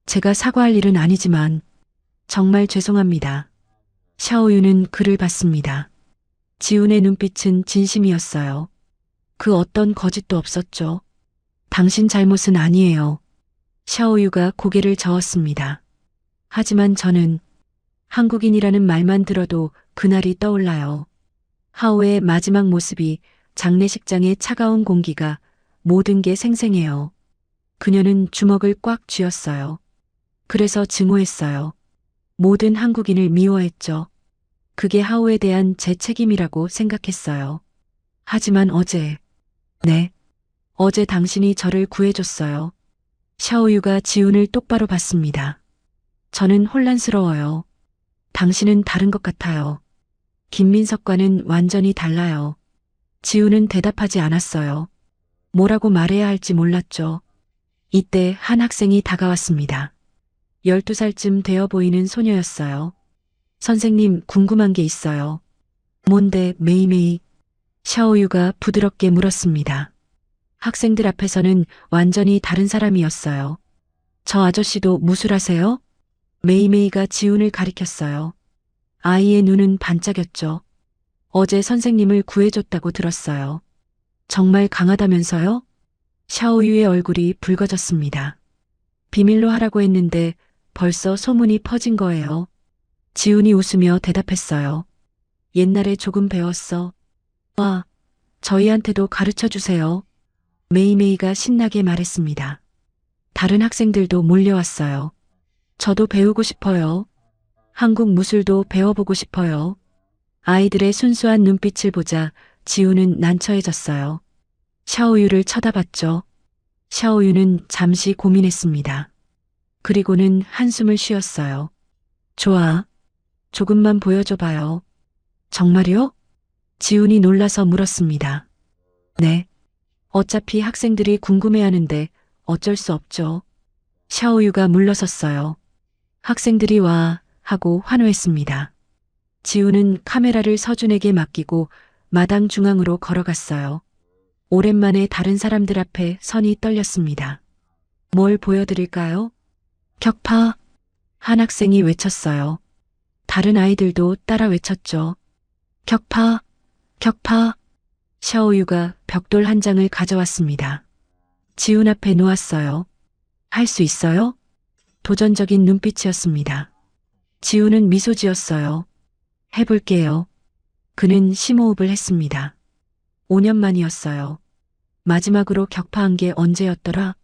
제가 사과할 일은 아니지만 정말 죄송합니다. 샤오유는 그를 봤습니다. 지훈의 눈빛은 진심이었어요. 그 어떤 거짓도 없었죠. 당신 잘못은 아니에요. 샤오유가 고개를 저었습니다. 하지만 저는 한국인이라는 말만 들어도 그날이 떠올라요. 하오의 마지막 모습이 장례식장의 차가운 공기가 모든 게 생생해요. 그녀는 주먹을 꽉 쥐었어요. 그래서 증오했어요. 모든 한국인을 미워했죠. 그게 하오에 대한 제 책임이라고 생각했어요. 하지만 네. 어제 당신이 저를 구해줬어요. 샤오유가 지훈을 똑바로 봤습니다. 저는 혼란스러워요. 당신은 다른 것 같아요. 김민석과는 완전히 달라요. 지훈은 대답하지 않았어요. 뭐라고 말해야 할지 몰랐죠. 이때 한 학생이 다가왔습니다. 12살쯤 되어 보이는 소녀였어요. 선생님, 궁금한 게 있어요. 뭔데, 메이메이? 샤오유가 부드럽게 물었습니다. 학생들 앞에서는 완전히 다른 사람이었어요. 저 아저씨도 무술하세요? 메이메이가 지훈을 가리켰어요. 아이의 눈은 반짝였죠. 어제 선생님을 구해줬다고 들었어요. 정말 강하다면서요? 샤오유의 얼굴이 붉어졌습니다. 비밀로 하라고 했는데 벌써 소문이 퍼진 거예요. 지훈이 웃으며 대답했어요. 옛날에 조금 배웠어. 와, 저희한테도 가르쳐 주세요. 메이메이가 신나게 말했습니다. 다른 학생들도 몰려왔어요. 저도 배우고 싶어요. 한국 무술도 배워보고 싶어요. 아이들의 순수한 눈빛을 보자 지우는 난처해졌어요. 샤오유를 쳐다봤죠. 샤오유는 잠시 고민했습니다. 그리고는 한숨을 쉬었어요. 좋아. 조금만 보여줘봐요. 정말요? 지훈이 놀라서 물었습니다. 네. 어차피 학생들이 궁금해하는데 어쩔 수 없죠. 샤오유가 물러섰어요. 학생들이 와 하고 환호했습니다. 지훈은 카메라를 서준에게 맡기고 마당 중앙으로 걸어갔어요. 오랜만에 다른 사람들 앞에 선이 떨렸습니다. 뭘 보여드릴까요? 격파! 한 학생이 외쳤어요. 다른 아이들도 따라 외쳤죠. 격파! 격파! 샤오유가 벽돌 한 장을 가져왔습니다. 지훈 앞에 놓았어요. 할 수 있어요? 도전적인 눈빛이었습니다. 지훈은 미소 지었어요. 해볼게요. 그는 심호흡을 했습니다. 5년 만이었어요. 마지막으로 격파한 게 언제였더라?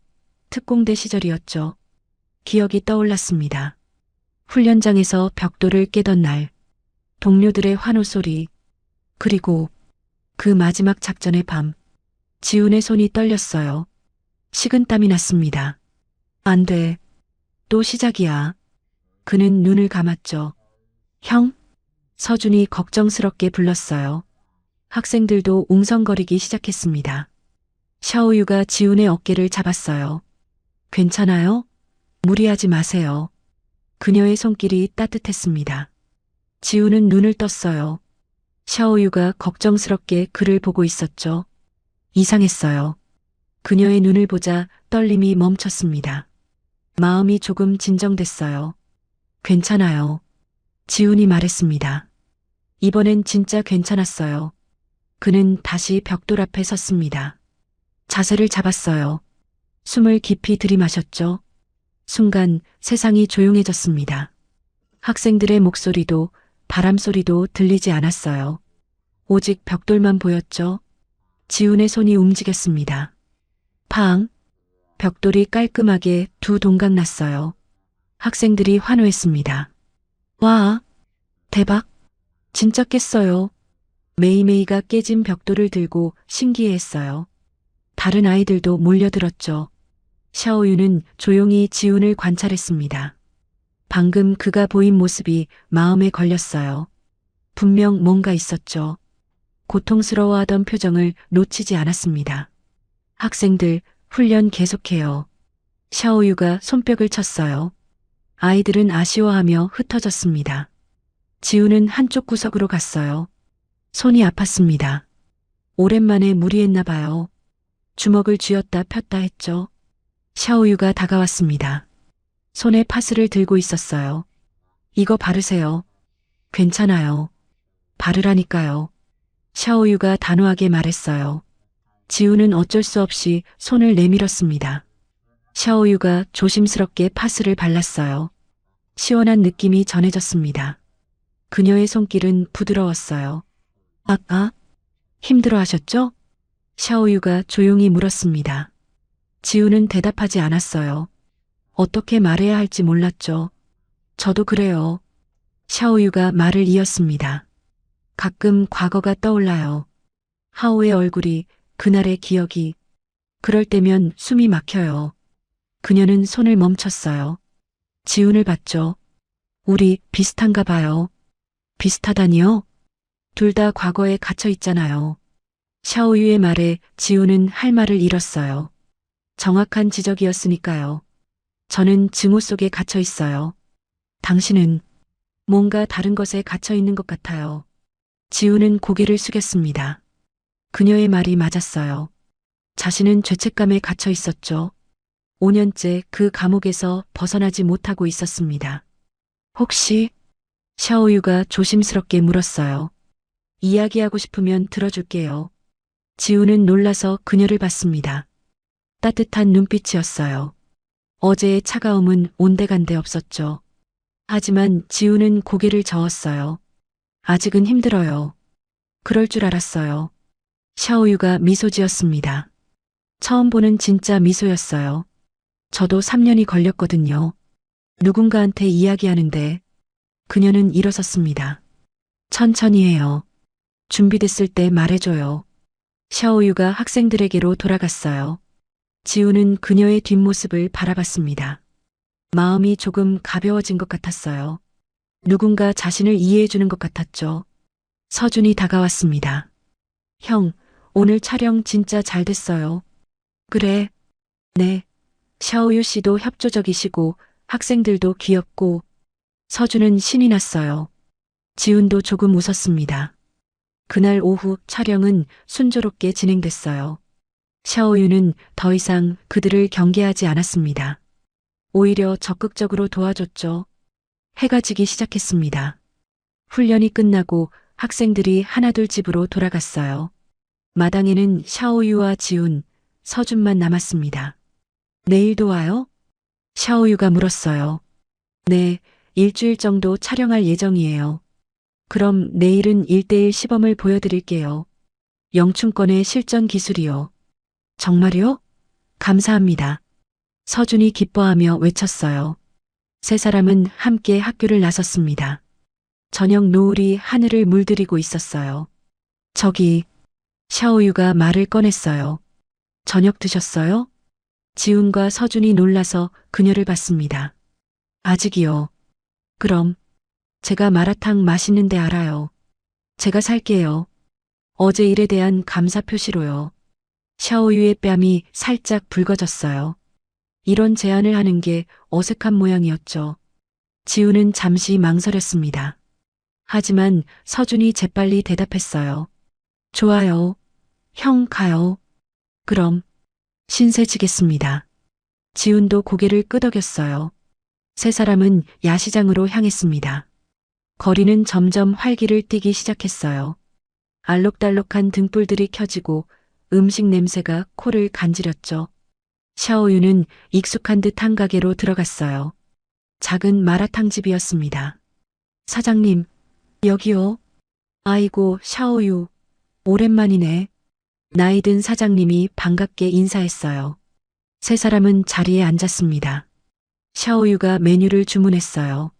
특공대 시절이었죠. 기억이 떠올랐습니다. 훈련장에서 벽돌을 깨던 날, 동료들의 환호 소리, 그리고 그 마지막 작전의 밤, 지훈의 손이 떨렸어요. 식은땀이 났습니다. 안 돼. 또 시작이야. 그는 눈을 감았죠. 형? 서준이 걱정스럽게 불렀어요. 학생들도 웅성거리기 시작했습니다. 샤오유가 지훈의 어깨를 잡았어요. 괜찮아요? 무리하지 마세요. 그녀의 손길이 따뜻했습니다. 지훈은 눈을 떴어요. 샤오유가 걱정스럽게 그를 보고 있었죠. 이상했어요. 그녀의 눈을 보자 떨림이 멈췄습니다. 마음이 조금 진정됐어요. 괜찮아요. 지훈이 말했습니다. 이번엔 진짜 괜찮았어요. 그는 다시 벽돌 앞에 섰습니다. 자세를 잡았어요. 숨을 깊이 들이마셨죠. 순간 세상이 조용해졌습니다. 학생들의 목소리도 바람 소리도 들리지 않았어요. 오직 벽돌만 보였죠. 지훈의 손이 움직였습니다. 팡! 벽돌이 깔끔하게 두 동강 났어요. 학생들이 환호했습니다. 와! 대박! 진짜 깼어요. 메이메이가 깨진 벽돌을 들고 신기해했어요. 다른 아이들도 몰려들었죠. 샤오유는 조용히 지훈을 관찰했습니다. 방금 그가 보인 모습이 마음에 걸렸어요. 분명 뭔가 있었죠. 고통스러워하던 표정을 놓치지 않았습니다. 학생들, 훈련 계속해요. 샤오유가 손뼉을 쳤어요. 아이들은 아쉬워하며 흩어졌습니다. 지훈은 한쪽 구석으로 갔어요. 손이 아팠습니다. 오랜만에 무리했나 봐요. 주먹을 쥐었다 폈다 했죠. 샤오유가 다가왔습니다. 손에 파스를 들고 있었어요. 이거 바르세요. 괜찮아요. 바르라니까요. 샤오유가 단호하게 말했어요. 지훈은 어쩔 수 없이 손을 내밀었습니다. 샤오유가 조심스럽게 파스를 발랐어요. 시원한 느낌이 전해졌습니다. 그녀의 손길은 부드러웠어요. 힘들어 하셨죠? 샤오유가 조용히 물었습니다. 지훈은 대답하지 않았어요. 어떻게 말해야 할지 몰랐죠. 저도 그래요. 샤오유가 말을 이었습니다. 가끔 과거가 떠올라요. 하오의 얼굴이, 그날의 기억이. 그럴 때면 숨이 막혀요. 그녀는 손을 멈췄어요. 지훈을 봤죠. 우리 비슷한가 봐요. 비슷하다니요? 둘 다 과거에 갇혀 있잖아요. 샤오유의 말에 지훈은 할 말을 잃었어요. 정확한 지적이었으니까요. 저는 증오 속에 갇혀 있어요. 당신은 뭔가 다른 것에 갇혀 있는 것 같아요. 지훈은 고개를 숙였습니다. 그녀의 말이 맞았어요. 자신은 죄책감에 갇혀 있었죠. 5년째 그 감옥에서 벗어나지 못하고 있었습니다. 혹시? 샤오유가 조심스럽게 물었어요. 이야기하고 싶으면 들어줄게요. 지훈은 놀라서 그녀를 봤습니다. 따뜻한 눈빛이었어요. 어제의 차가움은 온데간데 없었죠. 하지만 지훈은 고개를 저었어요. 아직은 힘들어요. 그럴 줄 알았어요. 샤오유가 미소 지었습니다. 처음 보는 진짜 미소였어요. 저도 3년이 걸렸거든요. 누군가한테 이야기하는데. 그녀는 일어섰습니다. 천천히 해요. 준비됐을 때 말해줘요. 샤오유가 학생들에게로 돌아갔어요. 지훈은 그녀의 뒷모습을 바라봤습니다. 마음이 조금 가벼워진 것 같았어요. 누군가 자신을 이해해주는 것 같았죠. 서준이 다가왔습니다. 형, 오늘 촬영 진짜 잘 됐어요. 그래. 네. 샤오유 씨도 협조적이시고 학생들도 귀엽고. 서준은 신이 났어요. 지훈도 조금 웃었습니다. 그날 오후 촬영은 순조롭게 진행됐어요. 샤오유는 더 이상 그들을 경계하지 않았습니다. 오히려 적극적으로 도와줬죠. 해가 지기 시작했습니다. 훈련이 끝나고 학생들이 하나둘 집으로 돌아갔어요. 마당에는 샤오유와 지훈, 서준만 남았습니다. 내일도 와요? 샤오유가 물었어요. 네, 일주일 정도 촬영할 예정이에요. 그럼 내일은 1:1 시범을 보여드릴게요. 영춘권의 실전 기술이요. 정말요? 감사합니다. 서준이 기뻐하며 외쳤어요. 세 사람은 함께 학교를 나섰습니다. 저녁 노을이 하늘을 물들이고 있었어요. 저기, 샤오유가 말을 꺼냈어요. 저녁 드셨어요? 지훈과 서준이 놀라서 그녀를 봤습니다. 아직이요. 그럼 제가 마라탕 맛있는데 알아요. 제가 살게요. 어제 일에 대한 감사 표시로요. 샤오유의 뺨이 살짝 붉어졌어요. 이런 제안을 하는 게 어색한 모양이었죠. 지우는 잠시 망설였습니다. 하지만 서준이 재빨리 대답했어요. 좋아요. 형 가요. 그럼 신세 지겠습니다. 지훈도 고개를 끄덕였어요. 세 사람은 야시장으로 향했습니다. 거리는 점점 활기를 띠기 시작했어요. 알록달록한 등불들이 켜지고 음식 냄새가 코를 간지렸죠. 샤오유는 익숙한 듯한 가게로 들어갔어요. 작은 마라탕 집이었습니다. 사장님, 여기요. 아이고, 샤오유. 오랜만이네. 나이 든 사장님이 반갑게 인사했어요. 세 사람은 자리에 앉았습니다. 샤오유가 메뉴를 주문했어요.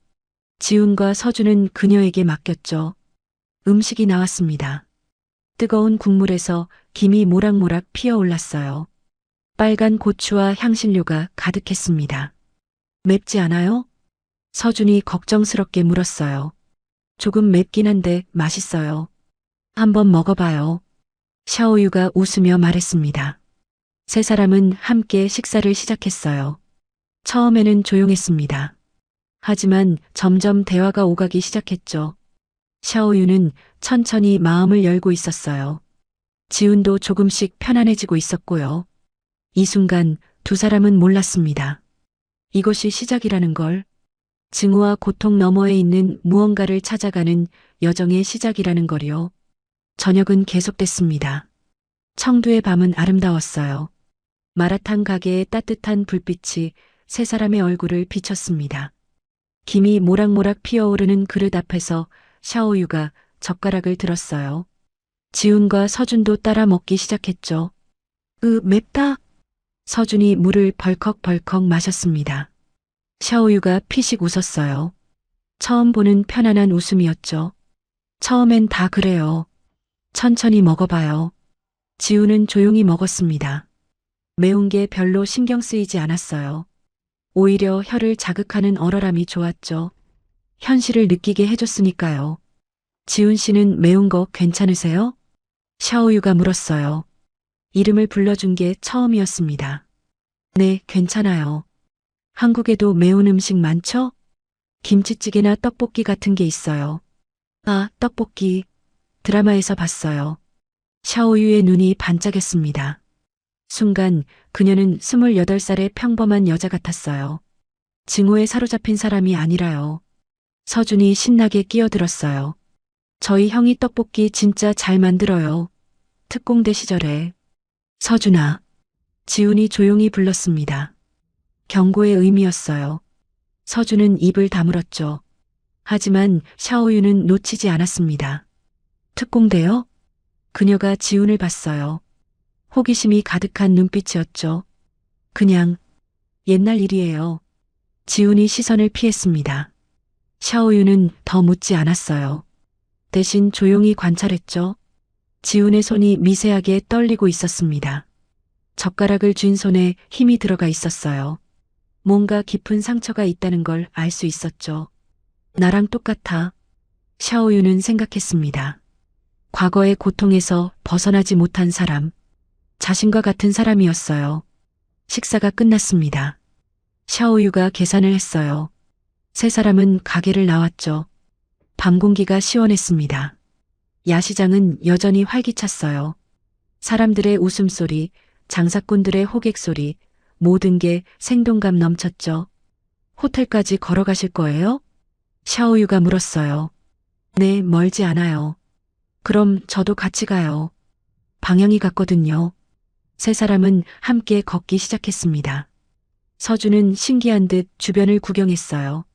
지훈과 서준은 그녀에게 맡겼죠. 음식이 나왔습니다. 뜨거운 국물에서 김이 모락모락 피어올랐어요. 빨간 고추와 향신료가 가득했습니다. 맵지 않아요? 서준이 걱정스럽게 물었어요. 조금 맵긴 한데 맛있어요. 한번 먹어봐요. 샤오유가 웃으며 말했습니다. 세 사람은 함께 식사를 시작했어요. 처음에는 조용했습니다. 하지만 점점 대화가 오가기 시작했죠. 샤오유는 천천히 마음을 열고 있었어요. 지훈도 조금씩 편안해지고 있었고요. 이 순간 두 사람은 몰랐습니다. 이것이 시작이라는 걸, 증오와 고통 너머에 있는 무언가를 찾아가는 여정의 시작이라는 걸요. 저녁은 계속됐습니다. 청두의 밤은 아름다웠어요. 마라탕 가게의 따뜻한 불빛이 세 사람의 얼굴을 비췄습니다. 김이 모락모락 피어오르는 그릇 앞에서 샤오유가 젓가락을 들었어요. 지훈과 서준도 따라 먹기 시작했죠. 맵다. 서준이 물을 벌컥벌컥 마셨습니다. 샤오유가 피식 웃었어요. 처음 보는 편안한 웃음이었죠. 처음엔 다 그래요. 천천히 먹어봐요. 지훈은 조용히 먹었습니다. 매운 게 별로 신경 쓰이지 않았어요. 오히려 혀를 자극하는 얼얼함이 좋았죠. 현실을 느끼게 해줬으니까요. 지훈 씨는 매운 거 괜찮으세요? 샤오유가 물었어요. 이름을 불러준 게 처음이었습니다. 네, 괜찮아요. 한국에도 매운 음식 많죠? 김치찌개나 떡볶이 같은 게 있어요. 아, 떡볶이. 드라마에서 봤어요. 샤오유의 눈이 반짝였습니다. 순간 그녀는 28살의 평범한 여자 같았어요. 증오에 사로잡힌 사람이 아니라요. 서준이 신나게 끼어들었어요. 저희 형이 떡볶이 진짜 잘 만들어요. 특공대 시절에. 서준아. 지훈이 조용히 불렀습니다. 경고의 의미였어요. 서준은 입을 다물었죠. 하지만 샤오유는 놓치지 않았습니다. 특공대요? 그녀가 지훈을 봤어요. 호기심이 가득한 눈빛이었죠. 그냥 옛날 일이에요. 지훈이 시선을 피했습니다. 샤오유는 더 묻지 않았어요. 대신 조용히 관찰했죠. 지훈의 손이 미세하게 떨리고 있었습니다. 젓가락을 쥔 손에 힘이 들어가 있었어요. 뭔가 깊은 상처가 있다는 걸 알 수 있었죠. 나랑 똑같아. 샤오유는 생각했습니다. 과거의 고통에서 벗어나지 못한 사람. 자신과 같은 사람이었어요. 식사가 끝났습니다. 샤오유가 계산을 했어요. 세 사람은 가게를 나왔죠. 밤 공기가 시원했습니다. 야시장은 여전히 활기찼어요. 사람들의 웃음소리, 장사꾼들의 호객소리, 모든 게 생동감 넘쳤죠. 호텔까지 걸어가실 거예요? 샤오유가 물었어요. 네, 멀지 않아요. 그럼 저도 같이 가요. 방향이 같거든요. 세 사람은 함께 걷기 시작했습니다. 서준은 신기한 듯 주변을 구경했어요.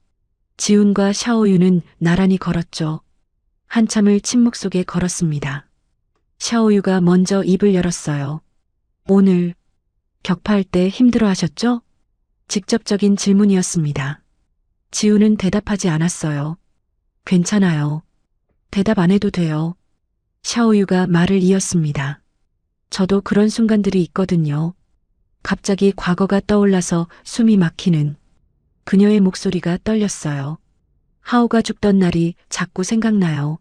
지훈과 샤오유는 나란히 걸었죠. 한참을 침묵 속에 걸었습니다. 샤오유가 먼저 입을 열었어요. 오늘 격파할 때 힘들어 하셨죠? 직접적인 질문이었습니다. 지훈은 대답하지 않았어요. 괜찮아요. 대답 안 해도 돼요. 샤오유가 말을 이었습니다. 저도 그런 순간들이 있거든요. 갑자기 과거가 떠올라서 숨이 막히는. 그녀의 목소리가 떨렸어요. 하오가 죽던 날이 자꾸 생각나요.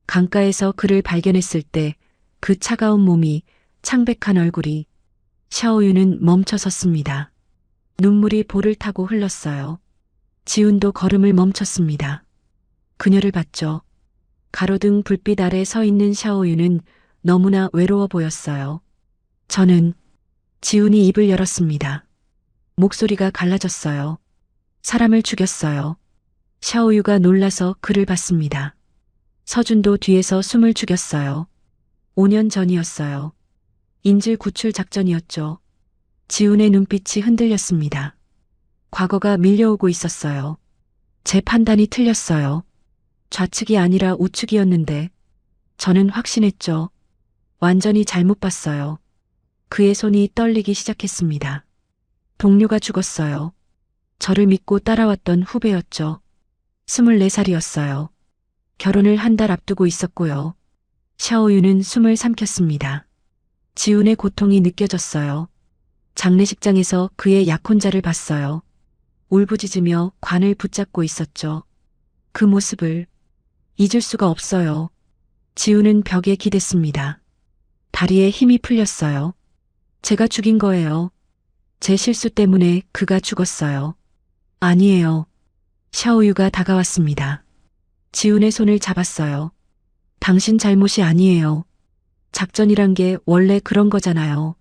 강가에서 그를 발견했을 때 그 차가운 몸이, 창백한 얼굴이. 샤오유는 멈춰 섰습니다. 눈물이 볼을 타고 흘렀어요. 지훈도 걸음을 멈췄습니다. 그녀를 봤죠. 가로등 불빛 아래 서 있는 샤오유는 너무나 외로워 보였어요. 저는 지훈이 입을 열었습니다. 목소리가 갈라졌어요. 사람을 죽였어요. 샤오유가 놀라서 그를 봤습니다. 서준도 뒤에서 숨을 죽였어요. 5년 전이었어요. 인질 구출 작전이었죠. 지훈의 눈빛이 흔들렸습니다. 과거가 밀려오고 있었어요. 제 판단이 틀렸어요. 좌측이 아니라 우측이었는데 저는 확신했죠. 완전히 잘못 봤어요. 그의 손이 떨리기 시작했습니다. 동료가 죽었어요. 저를 믿고 따라왔던 후배였죠. 24살이었어요. 결혼을 한 달 앞두고 있었고요. 샤오유는 숨을 삼켰습니다. 지훈의 고통이 느껴졌어요. 장례식장에서 그의 약혼자를 봤어요. 울부짖으며 관을 붙잡고 있었죠. 그 모습을 잊을 수가 없어요. 지훈은 벽에 기댔습니다. 다리에 힘이 풀렸어요. 제가 죽인 거예요. 제 실수 때문에 그가 죽었어요. 아니에요. 샤오유가 다가왔습니다. 지훈의 손을 잡았어요. 당신 잘못이 아니에요. 작전이란 게 원래 그런 거잖아요.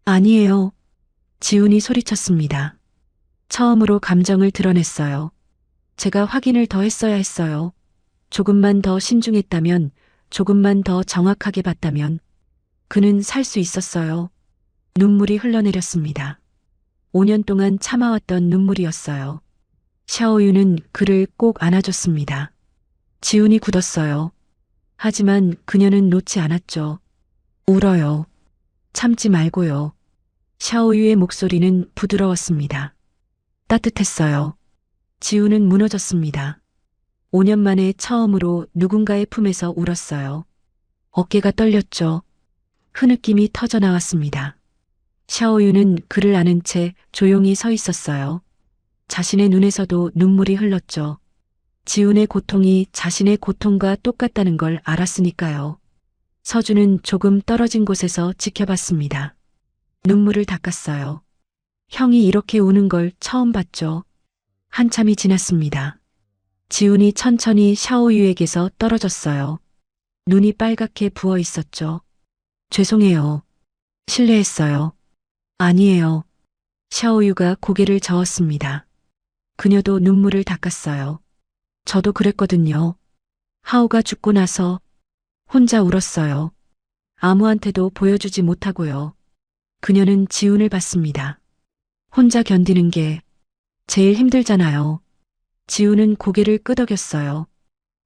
아니에요. 지훈이 소리쳤습니다. 처음으로 감정을 드러냈어요. 제가 확인을 더 했어야 했어요. 조금만 더 신중했다면, 조금만 더 정확하게 봤다면, 그는 살 수 있었어요. 눈물이 흘러내렸습니다. 5년 동안 참아왔던 눈물이었어요. 샤오유는 그를 꼭 안아줬습니다. 지훈이 굳었어요. 하지만 그녀는 놓지 않았죠. 울어요. 참지 말고요. 샤오유의 목소리는 부드러웠습니다. 따뜻했어요. 지훈은 무너졌습니다. 5년 만에 처음으로 누군가의 품에서 울었어요. 어깨가 떨렸죠. 흐느낌이 터져 나왔습니다. 샤오유는 그를 안은 채 조용히 서 있었어요. 자신의 눈에서도 눈물이 흘렀죠. 지훈의 고통이 자신의 고통과 똑같다는 걸 알았으니까요. 서준은 조금 떨어진 곳에서 지켜봤습니다. 눈물을 닦았어요. 형이 이렇게 우는 걸 처음 봤죠. 한참이 지났습니다. 지훈이 천천히 샤오유에게서 떨어졌어요. 눈이 빨갛게 부어 있었죠. 죄송해요. 실례했어요. 아니에요. 샤오유가 고개를 저었습니다. 그녀도 눈물을 닦았어요. 저도 그랬거든요. 하오가 죽고 나서 혼자 울었어요. 아무한테도 보여주지 못하고요. 그녀는 지훈을 봤습니다. 혼자 견디는 게 제일 힘들잖아요. 지훈은 고개를 끄덕였어요.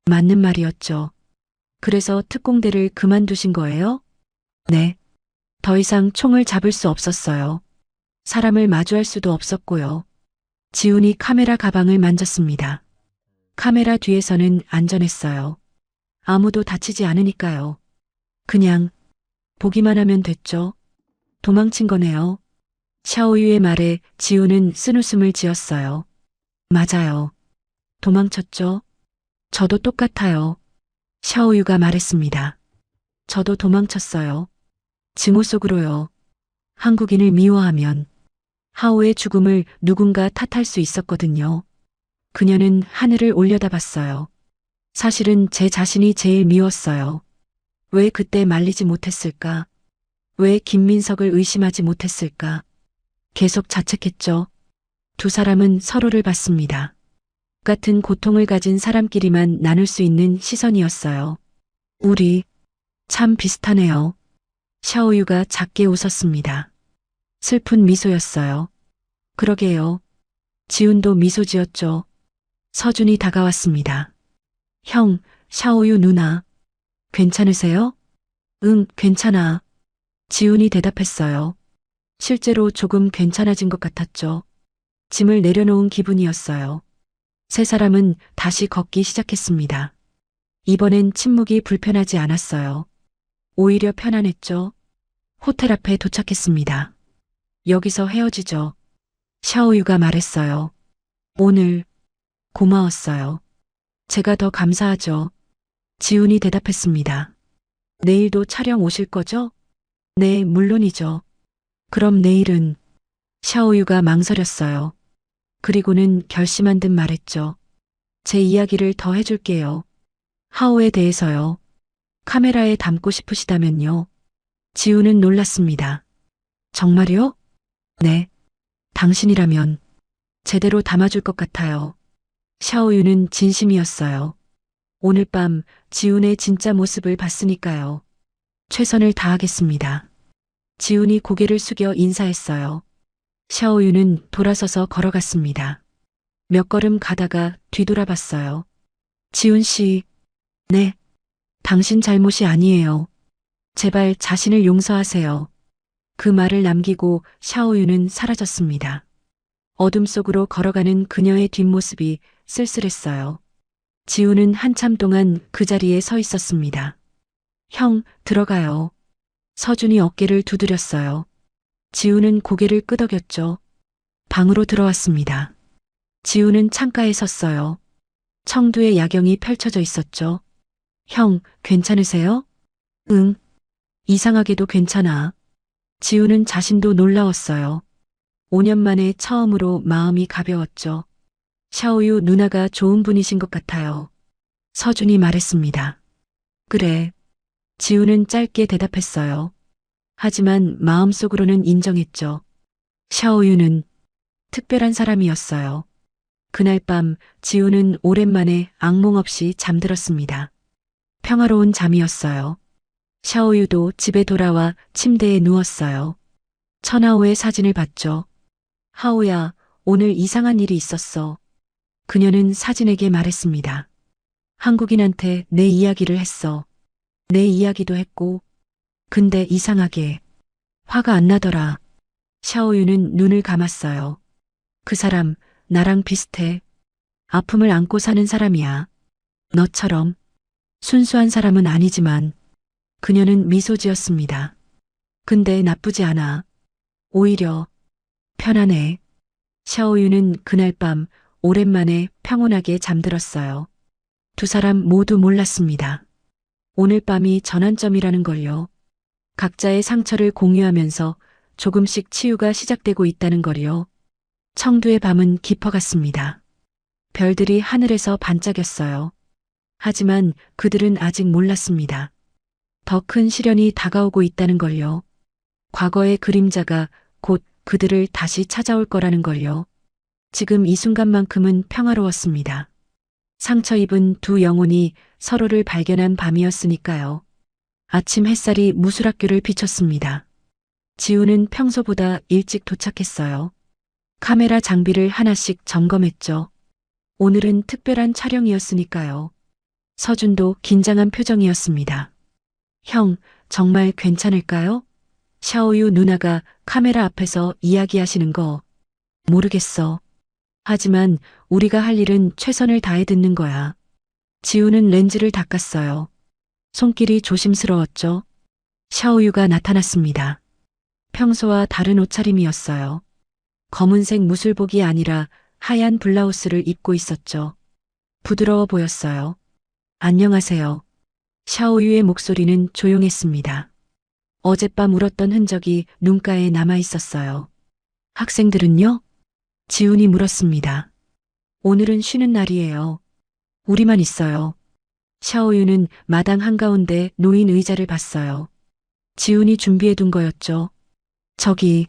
맞는 말이었죠. 그래서 특공대를 그만두신 거예요? 네. 더 이상 총을 잡을 수 없었어요. 사람을 마주할 수도 없었고요. 지훈이 카메라 가방을 만졌습니다. 카메라 뒤에서는 안전했어요. 아무도 다치지 않으니까요. 그냥 보기만 하면 됐죠. 도망친 거네요. 샤오유의 말에 지훈은 쓴웃음을 지었어요. 맞아요. 도망쳤죠. 저도 똑같아요. 샤오유가 말했습니다. 저도 도망쳤어요. 증오 속으로요. 한국인을 미워하면 하오의 죽음을 누군가 탓할 수 있었거든요. 그녀는 하늘을 올려다봤어요. 사실은 제 자신이 제일 미웠어요. 왜 그때 말리지 못했을까? 왜 김민석을 의심하지 못했을까? 계속 자책했죠. 두 사람은 서로를 봤습니다. 같은 고통을 가진 사람끼리만 나눌 수 있는 시선이었어요. 우리 참 비슷하네요. 샤오유가 작게 웃었습니다. 슬픈 미소였어요. 그러게요. 지훈도 미소 지었죠. 서준이 다가왔습니다. 형, 샤오유 누나. 괜찮으세요? 응, 괜찮아. 지훈이 대답했어요. 실제로 조금 괜찮아진 것 같았죠. 짐을 내려놓은 기분이었어요. 세 사람은 다시 걷기 시작했습니다. 이번엔 침묵이 불편하지 않았어요. 오히려 편안했죠. 호텔 앞에 도착했습니다. 여기서 헤어지죠. 샤오유가 말했어요. 오늘 고마웠어요. 제가 더 감사하죠. 지훈이 대답했습니다. 내일도 촬영 오실 거죠? 네, 물론이죠. 그럼 내일은 샤오유가 망설였어요. 그리고는 결심한 듯 말했죠. 제 이야기를 더 해줄게요. 하오에 대해서요. 카메라에 담고 싶으시다면요. 지우는 놀랐습니다. 정말요? 네. 당신이라면 제대로 담아줄 것 같아요. 샤오유는 진심이었어요. 오늘 밤 지훈의 진짜 모습을 봤으니까요. 최선을 다하겠습니다. 지훈이 고개를 숙여 인사했어요. 샤오유는 돌아서서 걸어갔습니다. 몇 걸음 가다가 뒤돌아봤어요. 지훈 씨, 네. 당신 잘못이 아니에요. 제발 자신을 용서하세요. 그 말을 남기고 샤오유는 사라졌습니다. 어둠 속으로 걸어가는 그녀의 뒷모습이 쓸쓸했어요. 지우는 한참 동안 그 자리에 서 있었습니다. 형, 들어가요. 서준이 어깨를 두드렸어요. 지우는 고개를 끄덕였죠. 방으로 들어왔습니다. 지우는 창가에 섰어요. 청두의 야경이 펼쳐져 있었죠. 형, 괜찮으세요? 응. 이상하게도 괜찮아. 지우는 자신도 놀라웠어요. 5년 만에 처음으로 마음이 가벼웠죠. 샤오유 누나가 좋은 분이신 것 같아요. 서준이 말했습니다. 그래. 지우는 짧게 대답했어요. 하지만 마음속으로는 인정했죠. 샤오유는 특별한 사람이었어요. 그날 밤 지우는 오랜만에 악몽 없이 잠들었습니다. 평화로운 잠이었어요. 샤오유도 집에 돌아와 침대에 누웠어요. 천하오의 사진을 봤죠. 하오야, 오늘 이상한 일이 있었어. 그녀는 사진에게 말했습니다. 한국인한테 내 이야기를 했어. 내 이야기도 했고. 근데 이상하게 화가 안 나더라. 샤오유는 눈을 감았어요. 그 사람 나랑 비슷해. 아픔을 안고 사는 사람이야. 너처럼 순수한 사람은 아니지만 그녀는 미소 지었습니다. 근데 나쁘지 않아. 오히려 편안해. 샤오유는 그날 밤 오랜만에 평온하게 잠들었어요. 두 사람 모두 몰랐습니다. 오늘 밤이 전환점이라는 걸요. 각자의 상처를 공유하면서 조금씩 치유가 시작되고 있다는 걸요. 청두의 밤은 깊어갔습니다. 별들이 하늘에서 반짝였어요. 하지만 그들은 아직 몰랐습니다. 더 큰 시련이 다가오고 있다는 걸요. 과거의 그림자가 곧 그들을 다시 찾아올 거라는 걸요. 지금 이 순간만큼은 평화로웠습니다. 상처 입은 두 영혼이 서로를 발견한 밤이었으니까요. 아침 햇살이 무술학교를 비췄습니다. 지우는 평소보다 일찍 도착했어요. 카메라 장비를 하나씩 점검했죠. 오늘은 특별한 촬영이었으니까요. 서준도 긴장한 표정이었습니다. 형, 정말 괜찮을까요? 샤오유 누나가 카메라 앞에서 이야기하시는 거 모르겠어. 하지만 우리가 할 일은 최선을 다해 듣는 거야. 지우는 렌즈를 닦았어요. 손길이 조심스러웠죠. 샤오유가 나타났습니다. 평소와 다른 옷차림이었어요. 검은색 무술복이 아니라 하얀 블라우스를 입고 있었죠. 부드러워 보였어요. 안녕하세요. 샤오유의 목소리는 조용했습니다. 어젯밤 울었던 흔적이 눈가에 남아 있었어요. 학생들은요? 지훈이 물었습니다. 오늘은 쉬는 날이에요. 우리만 있어요. 샤오유는 마당 한가운데 놓인 의자를 봤어요. 지훈이 준비해둔 거였죠. 저기,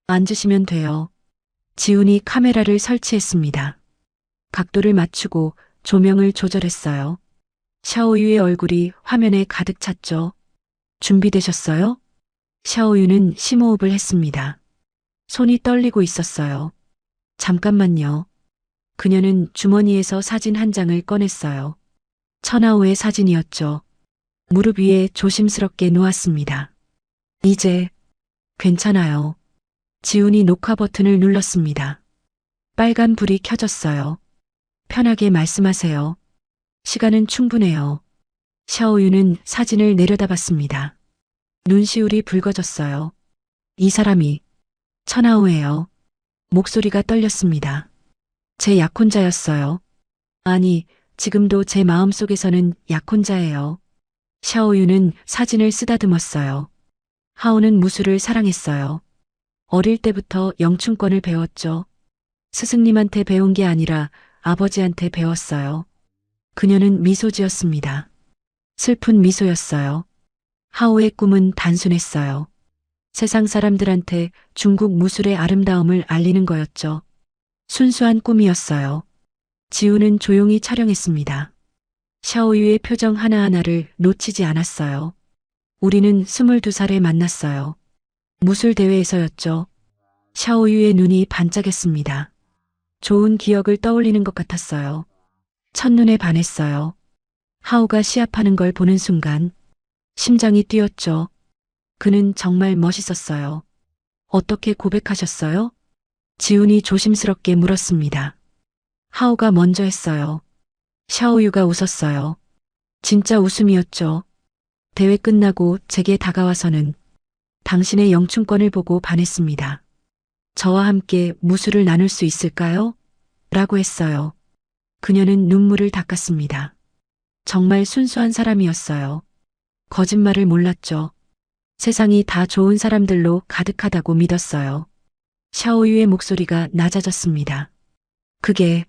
앉으시면 돼요. 지훈이 카메라를 설치했습니다. 각도를 맞추고 조명을 조절했어요. 샤오유의 얼굴이 화면에 가득 찼죠. 준비되셨어요? 샤오유는 심호흡을 했습니다. 손이 떨리고 있었어요. 잠깐만요. 그녀는 주머니에서 사진 한 장을 꺼냈어요. 천하오의 사진이었죠. 무릎 위에 조심스럽게 놓았습니다. 이제 괜찮아요. 지훈이 녹화 버튼을 눌렀습니다. 빨간 불이 켜졌어요. 편하게 말씀하세요. 시간은 충분해요. 샤오유는 사진을 내려다봤습니다. 눈시울이 붉어졌어요. 이 사람이 천하오예요. 목소리가 떨렸습니다. 제 약혼자였어요. 아니, 지금도 제 마음속에서는 약혼자예요. 샤오유는 사진을 쓰다듬었어요. 하오는 무술을 사랑했어요. 어릴 때부터 영춘권을 배웠죠. 스승님한테 배운 게 아니라 아버지한테 배웠어요. 그녀는 미소 지었습니다. 슬픈 미소였어요. 하오의 꿈은 단순했어요. 세상 사람들한테 중국 무술의 아름다움을 알리는 거였죠. 순수한 꿈이었어요. 지우는 조용히 촬영했습니다. 샤오유의 표정 하나하나를 놓치지 않았어요. 우리는 22살에 만났어요. 무술 대회에서였죠. 샤오유의 눈이 반짝였습니다. 좋은 기억을 떠올리는 것 같았어요. 첫눈에 반했어요. 하오가 시합하는 걸 보는 순간 심장이 뛰었죠. 그는 정말 멋있었어요. 어떻게 고백하셨어요? 지훈이 조심스럽게 물었습니다. 하오가 먼저 했어요. 샤오유가 웃었어요. 진짜 웃음이었죠. 대회 끝나고 제게 다가와서는 당신의 영춘권을 보고 반했습니다. 저와 함께 무술을 나눌 수 있을까요? 라고 했어요. 그녀는 눈물을 닦았습니다. 정말 순수한 사람이었어요. 거짓말을 몰랐죠. 세상이 다 좋은 사람들로 가득하다고 믿었어요. 샤오유의 목소리가 낮아졌습니다. 그게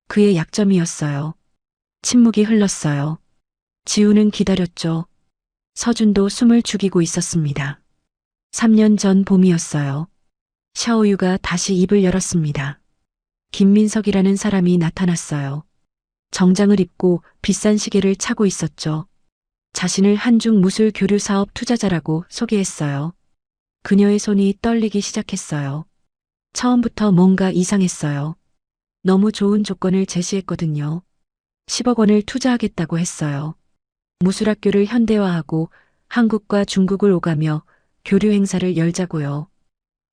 그의 약점이었어요. 침묵이 흘렀어요. 지우는 기다렸죠. 서준도 숨을 죽이고 있었습니다. 3년 전 봄이었어요. 샤오유가 다시 입을 열었습니다. 김민석이라는 사람이 나타났어요. 정장을 입고 비싼 시계를 차고 있었죠. 자신을 한중 무술 교류 사업 투자자라고 소개했어요. 그녀의 손이 떨리기 시작했어요. 처음부터 뭔가 이상했어요. 너무 좋은 조건을 제시했거든요. 10억 원을 투자하겠다고 했어요. 무술학교를 현대화하고 한국과 중국을 오가며 교류 행사를 열자고요.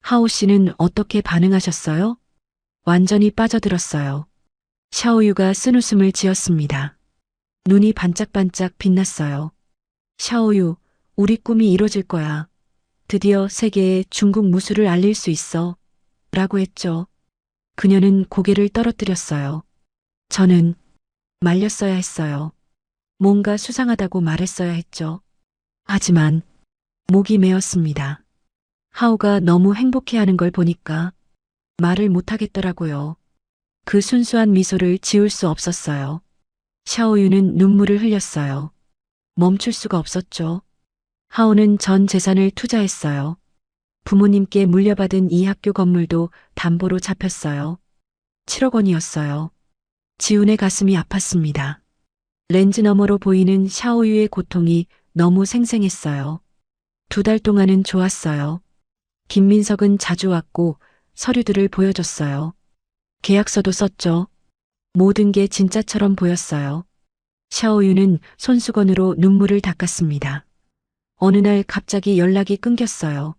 하오 씨는 어떻게 반응하셨어요? 완전히 빠져들었어요. 샤오유가 쓴웃음을 지었습니다. 눈이 반짝반짝 빛났어요. 샤오유, 우리 꿈이 이뤄질 거야. 드디어 세계에 중국 무술을 알릴 수 있어. 라고 했죠. 그녀는 고개를 떨어뜨렸어요. 저는 말렸어야 했어요. 뭔가 수상하다고 말했어야 했죠. 하지만 목이 메었습니다. 하오가 너무 행복해하는 걸 보니까 말을 못하겠더라고요. 그 순수한 미소를 지울 수 없었어요. 샤오유는 눈물을 흘렸어요. 멈출 수가 없었죠. 하오는 전 재산을 투자했어요. 부모님께 물려받은 이 학교 건물도 담보로 잡혔어요. 7억 원이었어요. 지훈의 가슴이 아팠습니다. 렌즈 너머로 보이는 샤오유의 고통이 너무 생생했어요. 2달 동안은 좋았어요. 김민석은 자주 왔고 서류들을 보여줬어요. 계약서도 썼죠. 모든 게 진짜처럼 보였어요. 샤오유는 손수건으로 눈물을 닦았습니다. 어느 날 갑자기 연락이 끊겼어요.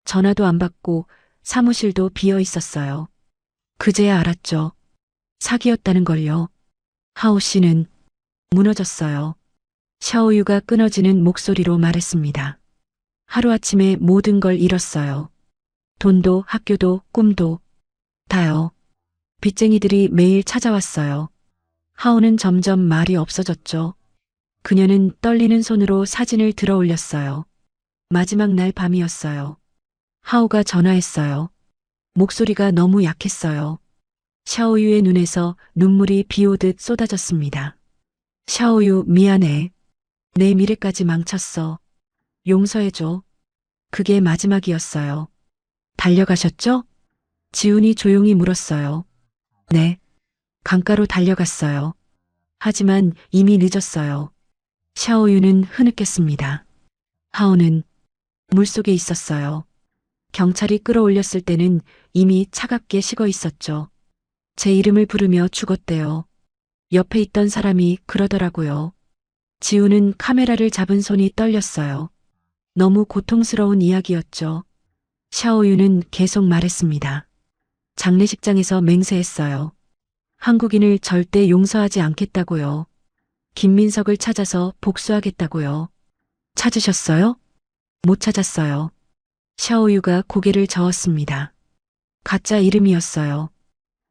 전화도 안 받고 사무실도 비어 있었어요. 그제야 알았죠. 사기였다는 걸요. 하오 씨는 무너졌어요. 샤오유가 끊어지는 목소리로 말했습니다. 하루아침에 모든 걸 잃었어요. 돈도 학교도 꿈도 다요. 빚쟁이들이 매일 찾아왔어요. 하오는 점점 말이 없어졌죠. 그녀는 떨리는 손으로 사진을 들어 올렸어요. 마지막 날 밤이었어요. 하오가 전화했어요. 목소리가 너무 약했어요. 샤오유의 눈에서 눈물이 비 오듯 쏟아졌습니다. 샤오유, 미안해. 내 미래까지 망쳤어. 용서해줘. 그게 마지막이었어요. 달려가셨죠? 지훈이 조용히 물었어요. 네. 강가로 달려갔어요. 하지만 이미 늦었어요. 샤오유는 흐느꼈습니다. 하오는 물속에 있었어요. 경찰이 끌어올렸을 때는 이미 차갑게 식어 있었죠. 제 이름을 부르며 죽었대요. 옆에 있던 사람이 그러더라고요. 지우는 카메라를 잡은 손이 떨렸어요. 너무 고통스러운 이야기였죠. 샤오유는 계속 말했습니다. 장례식장에서 맹세했어요. 한국인을 절대 용서하지 않겠다고요. 김민석을 찾아서 복수하겠다고요. 찾으셨어요? 못 찾았어요. 샤오유가 고개를 저었습니다. 가짜 이름이었어요.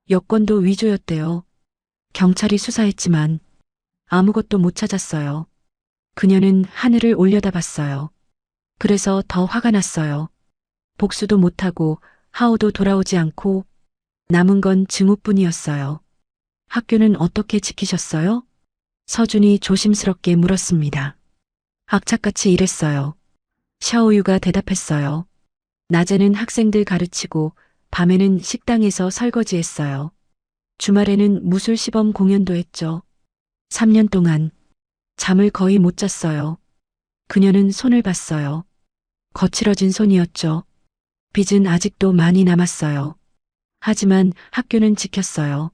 여권도 위조였대요. 경찰이 수사했지만 아무것도 못 찾았어요. 그녀는 하늘을 올려다봤어요. 그래서 더 화가 났어요. 복수도 못하고 하오도 돌아오지 않고 남은 건 증오뿐이었어요. 학교는 어떻게 지키셨어요? 서준이 조심스럽게 물었습니다. 악착같이 일했어요. 샤오유가 대답했어요. 낮에는 학생들 가르치고 밤에는 식당에서 설거지했어요. 주말에는 무술 시범 공연도 했죠. 3년 동안 잠을 거의 못 잤어요. 그녀는 손을 봤어요. 거칠어진 손이었죠. 빚은 아직도 많이 남았어요. 하지만 학교는 지켰어요.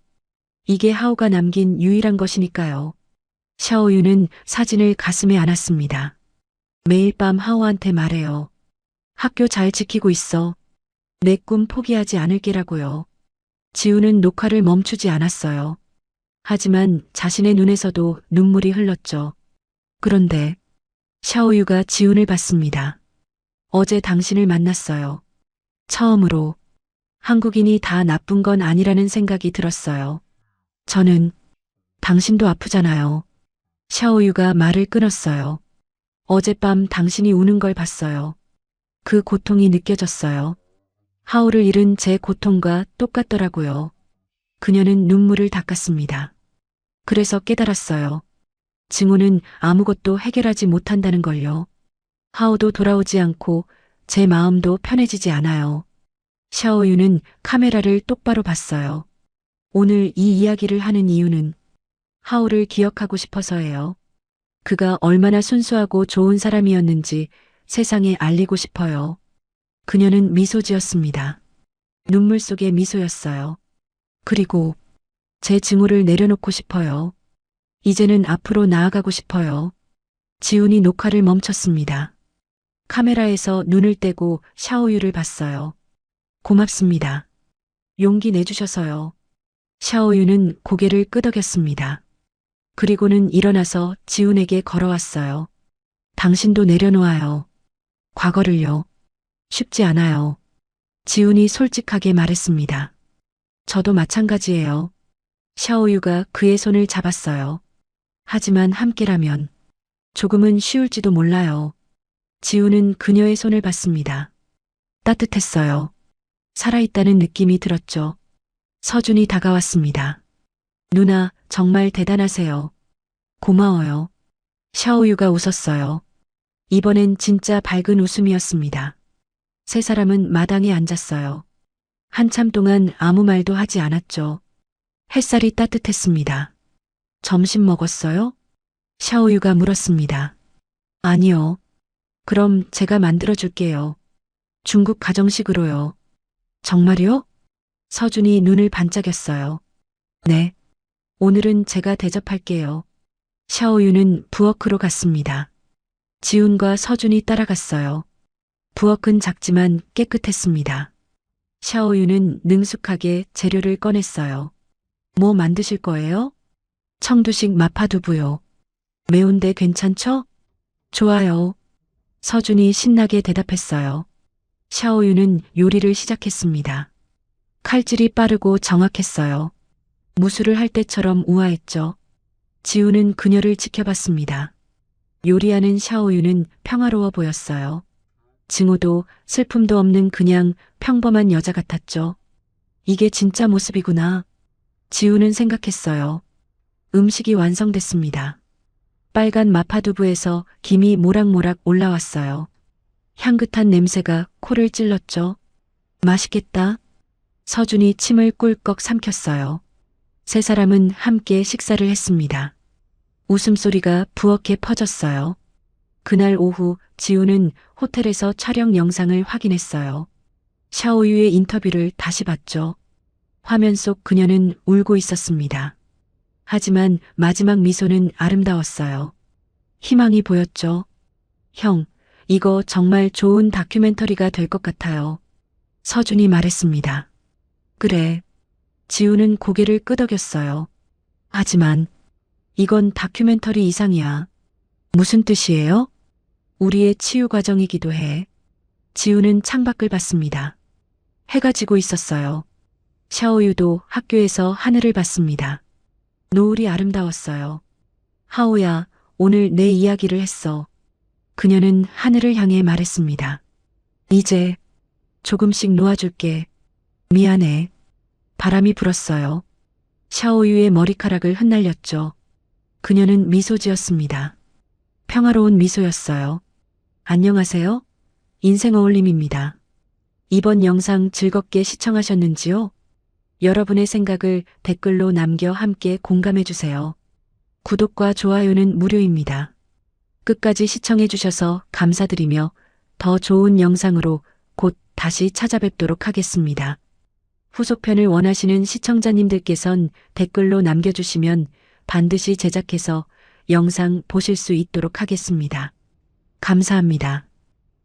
이게 하오가 남긴 유일한 것이니까요. 샤오유는 사진을 가슴에 안았습니다. 매일 밤 하오한테 말해요. 학교 잘 지키고 있어. 내 꿈 포기하지 않을게라고요. 지우는 녹화를 멈추지 않았어요. 하지만 자신의 눈에서도 눈물이 흘렀죠. 그런데 샤오유가 지훈을 봤습니다. 어제 당신을 만났어요. 처음으로 한국인이 다 나쁜 건 아니라는 생각이 들었어요. 저는 당신도 아프잖아요. 샤오유가 말을 끊었어요. 어젯밤 당신이 우는 걸 봤어요. 그 고통이 느껴졌어요. 하오를 잃은 제 고통과 똑같더라고요. 그녀는 눈물을 닦았습니다. 그래서 깨달았어요. 증오는 아무것도 해결하지 못한다는 걸요. 하오도 돌아오지 않고 제 마음도 편해지지 않아요. 샤오유는 카메라를 똑바로 봤어요. 오늘 이 이야기를 하는 이유는 하오를 기억하고 싶어서예요. 그가 얼마나 순수하고 좋은 사람이었는지 세상에 알리고 싶어요. 그녀는 미소 지었습니다. 눈물 속의 미소였어요. 그리고 제 증오를 내려놓고 싶어요. 이제는 앞으로 나아가고 싶어요. 지훈이 녹화를 멈췄습니다. 카메라에서 눈을 떼고 샤오유를 봤어요. 고맙습니다. 용기 내주셔서요. 샤오유는 고개를 끄덕였습니다. 그리고는 일어나서 지훈에게 걸어왔어요. 당신도 내려놓아요. 과거를요. 쉽지 않아요. 지훈이 솔직하게 말했습니다. 저도 마찬가지예요. 샤오유가 그의 손을 잡았어요. 하지만 함께라면 조금은 쉬울지도 몰라요. 지훈은 그녀의 손을 봤습니다. 따뜻했어요. 살아있다는 느낌이 들었죠. 서준이 다가왔습니다. 누나, 정말 대단하세요. 고마워요. 샤오유가 웃었어요. 이번엔 진짜 밝은 웃음이었습니다. 세 사람은 마당에 앉았어요. 한참 동안 아무 말도 하지 않았죠. 햇살이 따뜻했습니다. 점심 먹었어요? 샤오유가 물었습니다. 아니요. 그럼 제가 만들어줄게요. 중국 가정식으로요. 정말요? 서준이 눈을 반짝였어요. 네. 오늘은 제가 대접할게요. 샤오유는 부엌으로 갔습니다. 지훈과 서준이 따라갔어요. 부엌은 작지만 깨끗했습니다. 샤오유는 능숙하게 재료를 꺼냈어요. 뭐 만드실 거예요? 청두식 마파두부요. 매운데 괜찮죠? 좋아요. 서준이 신나게 대답했어요. 샤오유는 요리를 시작했습니다. 칼질이 빠르고 정확했어요. 무술을 할 때처럼 우아했죠. 지우는 그녀를 지켜봤습니다. 요리하는 샤오유는 평화로워 보였어요. 증오도 슬픔도 없는 그냥 평범한 여자 같았죠. 이게 진짜 모습이구나. 지우는 생각했어요. 음식이 완성됐습니다. 빨간 마파두부에서 김이 모락모락 올라왔어요. 향긋한 냄새가 코를 찔렀죠. 맛있겠다. 서준이 침을 꿀꺽 삼켰어요. 세 사람은 함께 식사를 했습니다. 웃음소리가 부엌에 퍼졌어요. 그날 오후 지우는 호텔에서 촬영 영상을 확인했어요. 샤오유의 인터뷰를 다시 봤죠. 화면 속 그녀는 울고 있었습니다. 하지만 마지막 미소는 아름다웠어요. 희망이 보였죠. 형, 이거 정말 좋은 다큐멘터리가 될 것 같아요. 서준이 말했습니다. 그래. 지우는 고개를 끄덕였어요. 하지만 이건 다큐멘터리 이상이야. 무슨 뜻이에요? 우리의 치유 과정이기도 해. 지우는 창밖을 봤습니다. 해가 지고 있었어요. 샤오유도 학교에서 하늘을 봤습니다. 노을이 아름다웠어요. 하오야, 오늘 내 이야기를 했어. 그녀는 하늘을 향해 말했습니다. 이제 조금씩 놓아줄게. 미안해. 바람이 불었어요. 샤오유의 머리카락을 흩날렸죠. 그녀는 미소 지었습니다. 평화로운 미소였어요. 안녕하세요. 인생 어울림입니다. 이번 영상 즐겁게 시청하셨는지요? 여러분의 생각을 댓글로 남겨 함께 공감해주세요. 구독과 좋아요는 무료입니다. 끝까지 시청해주셔서 감사드리며 더 좋은 영상으로 곧 다시 찾아뵙도록 하겠습니다. 후속편을 원하시는 시청자님들께선 댓글로 남겨주시면 반드시 제작해서 영상 보실 수 있도록 하겠습니다. 감사합니다.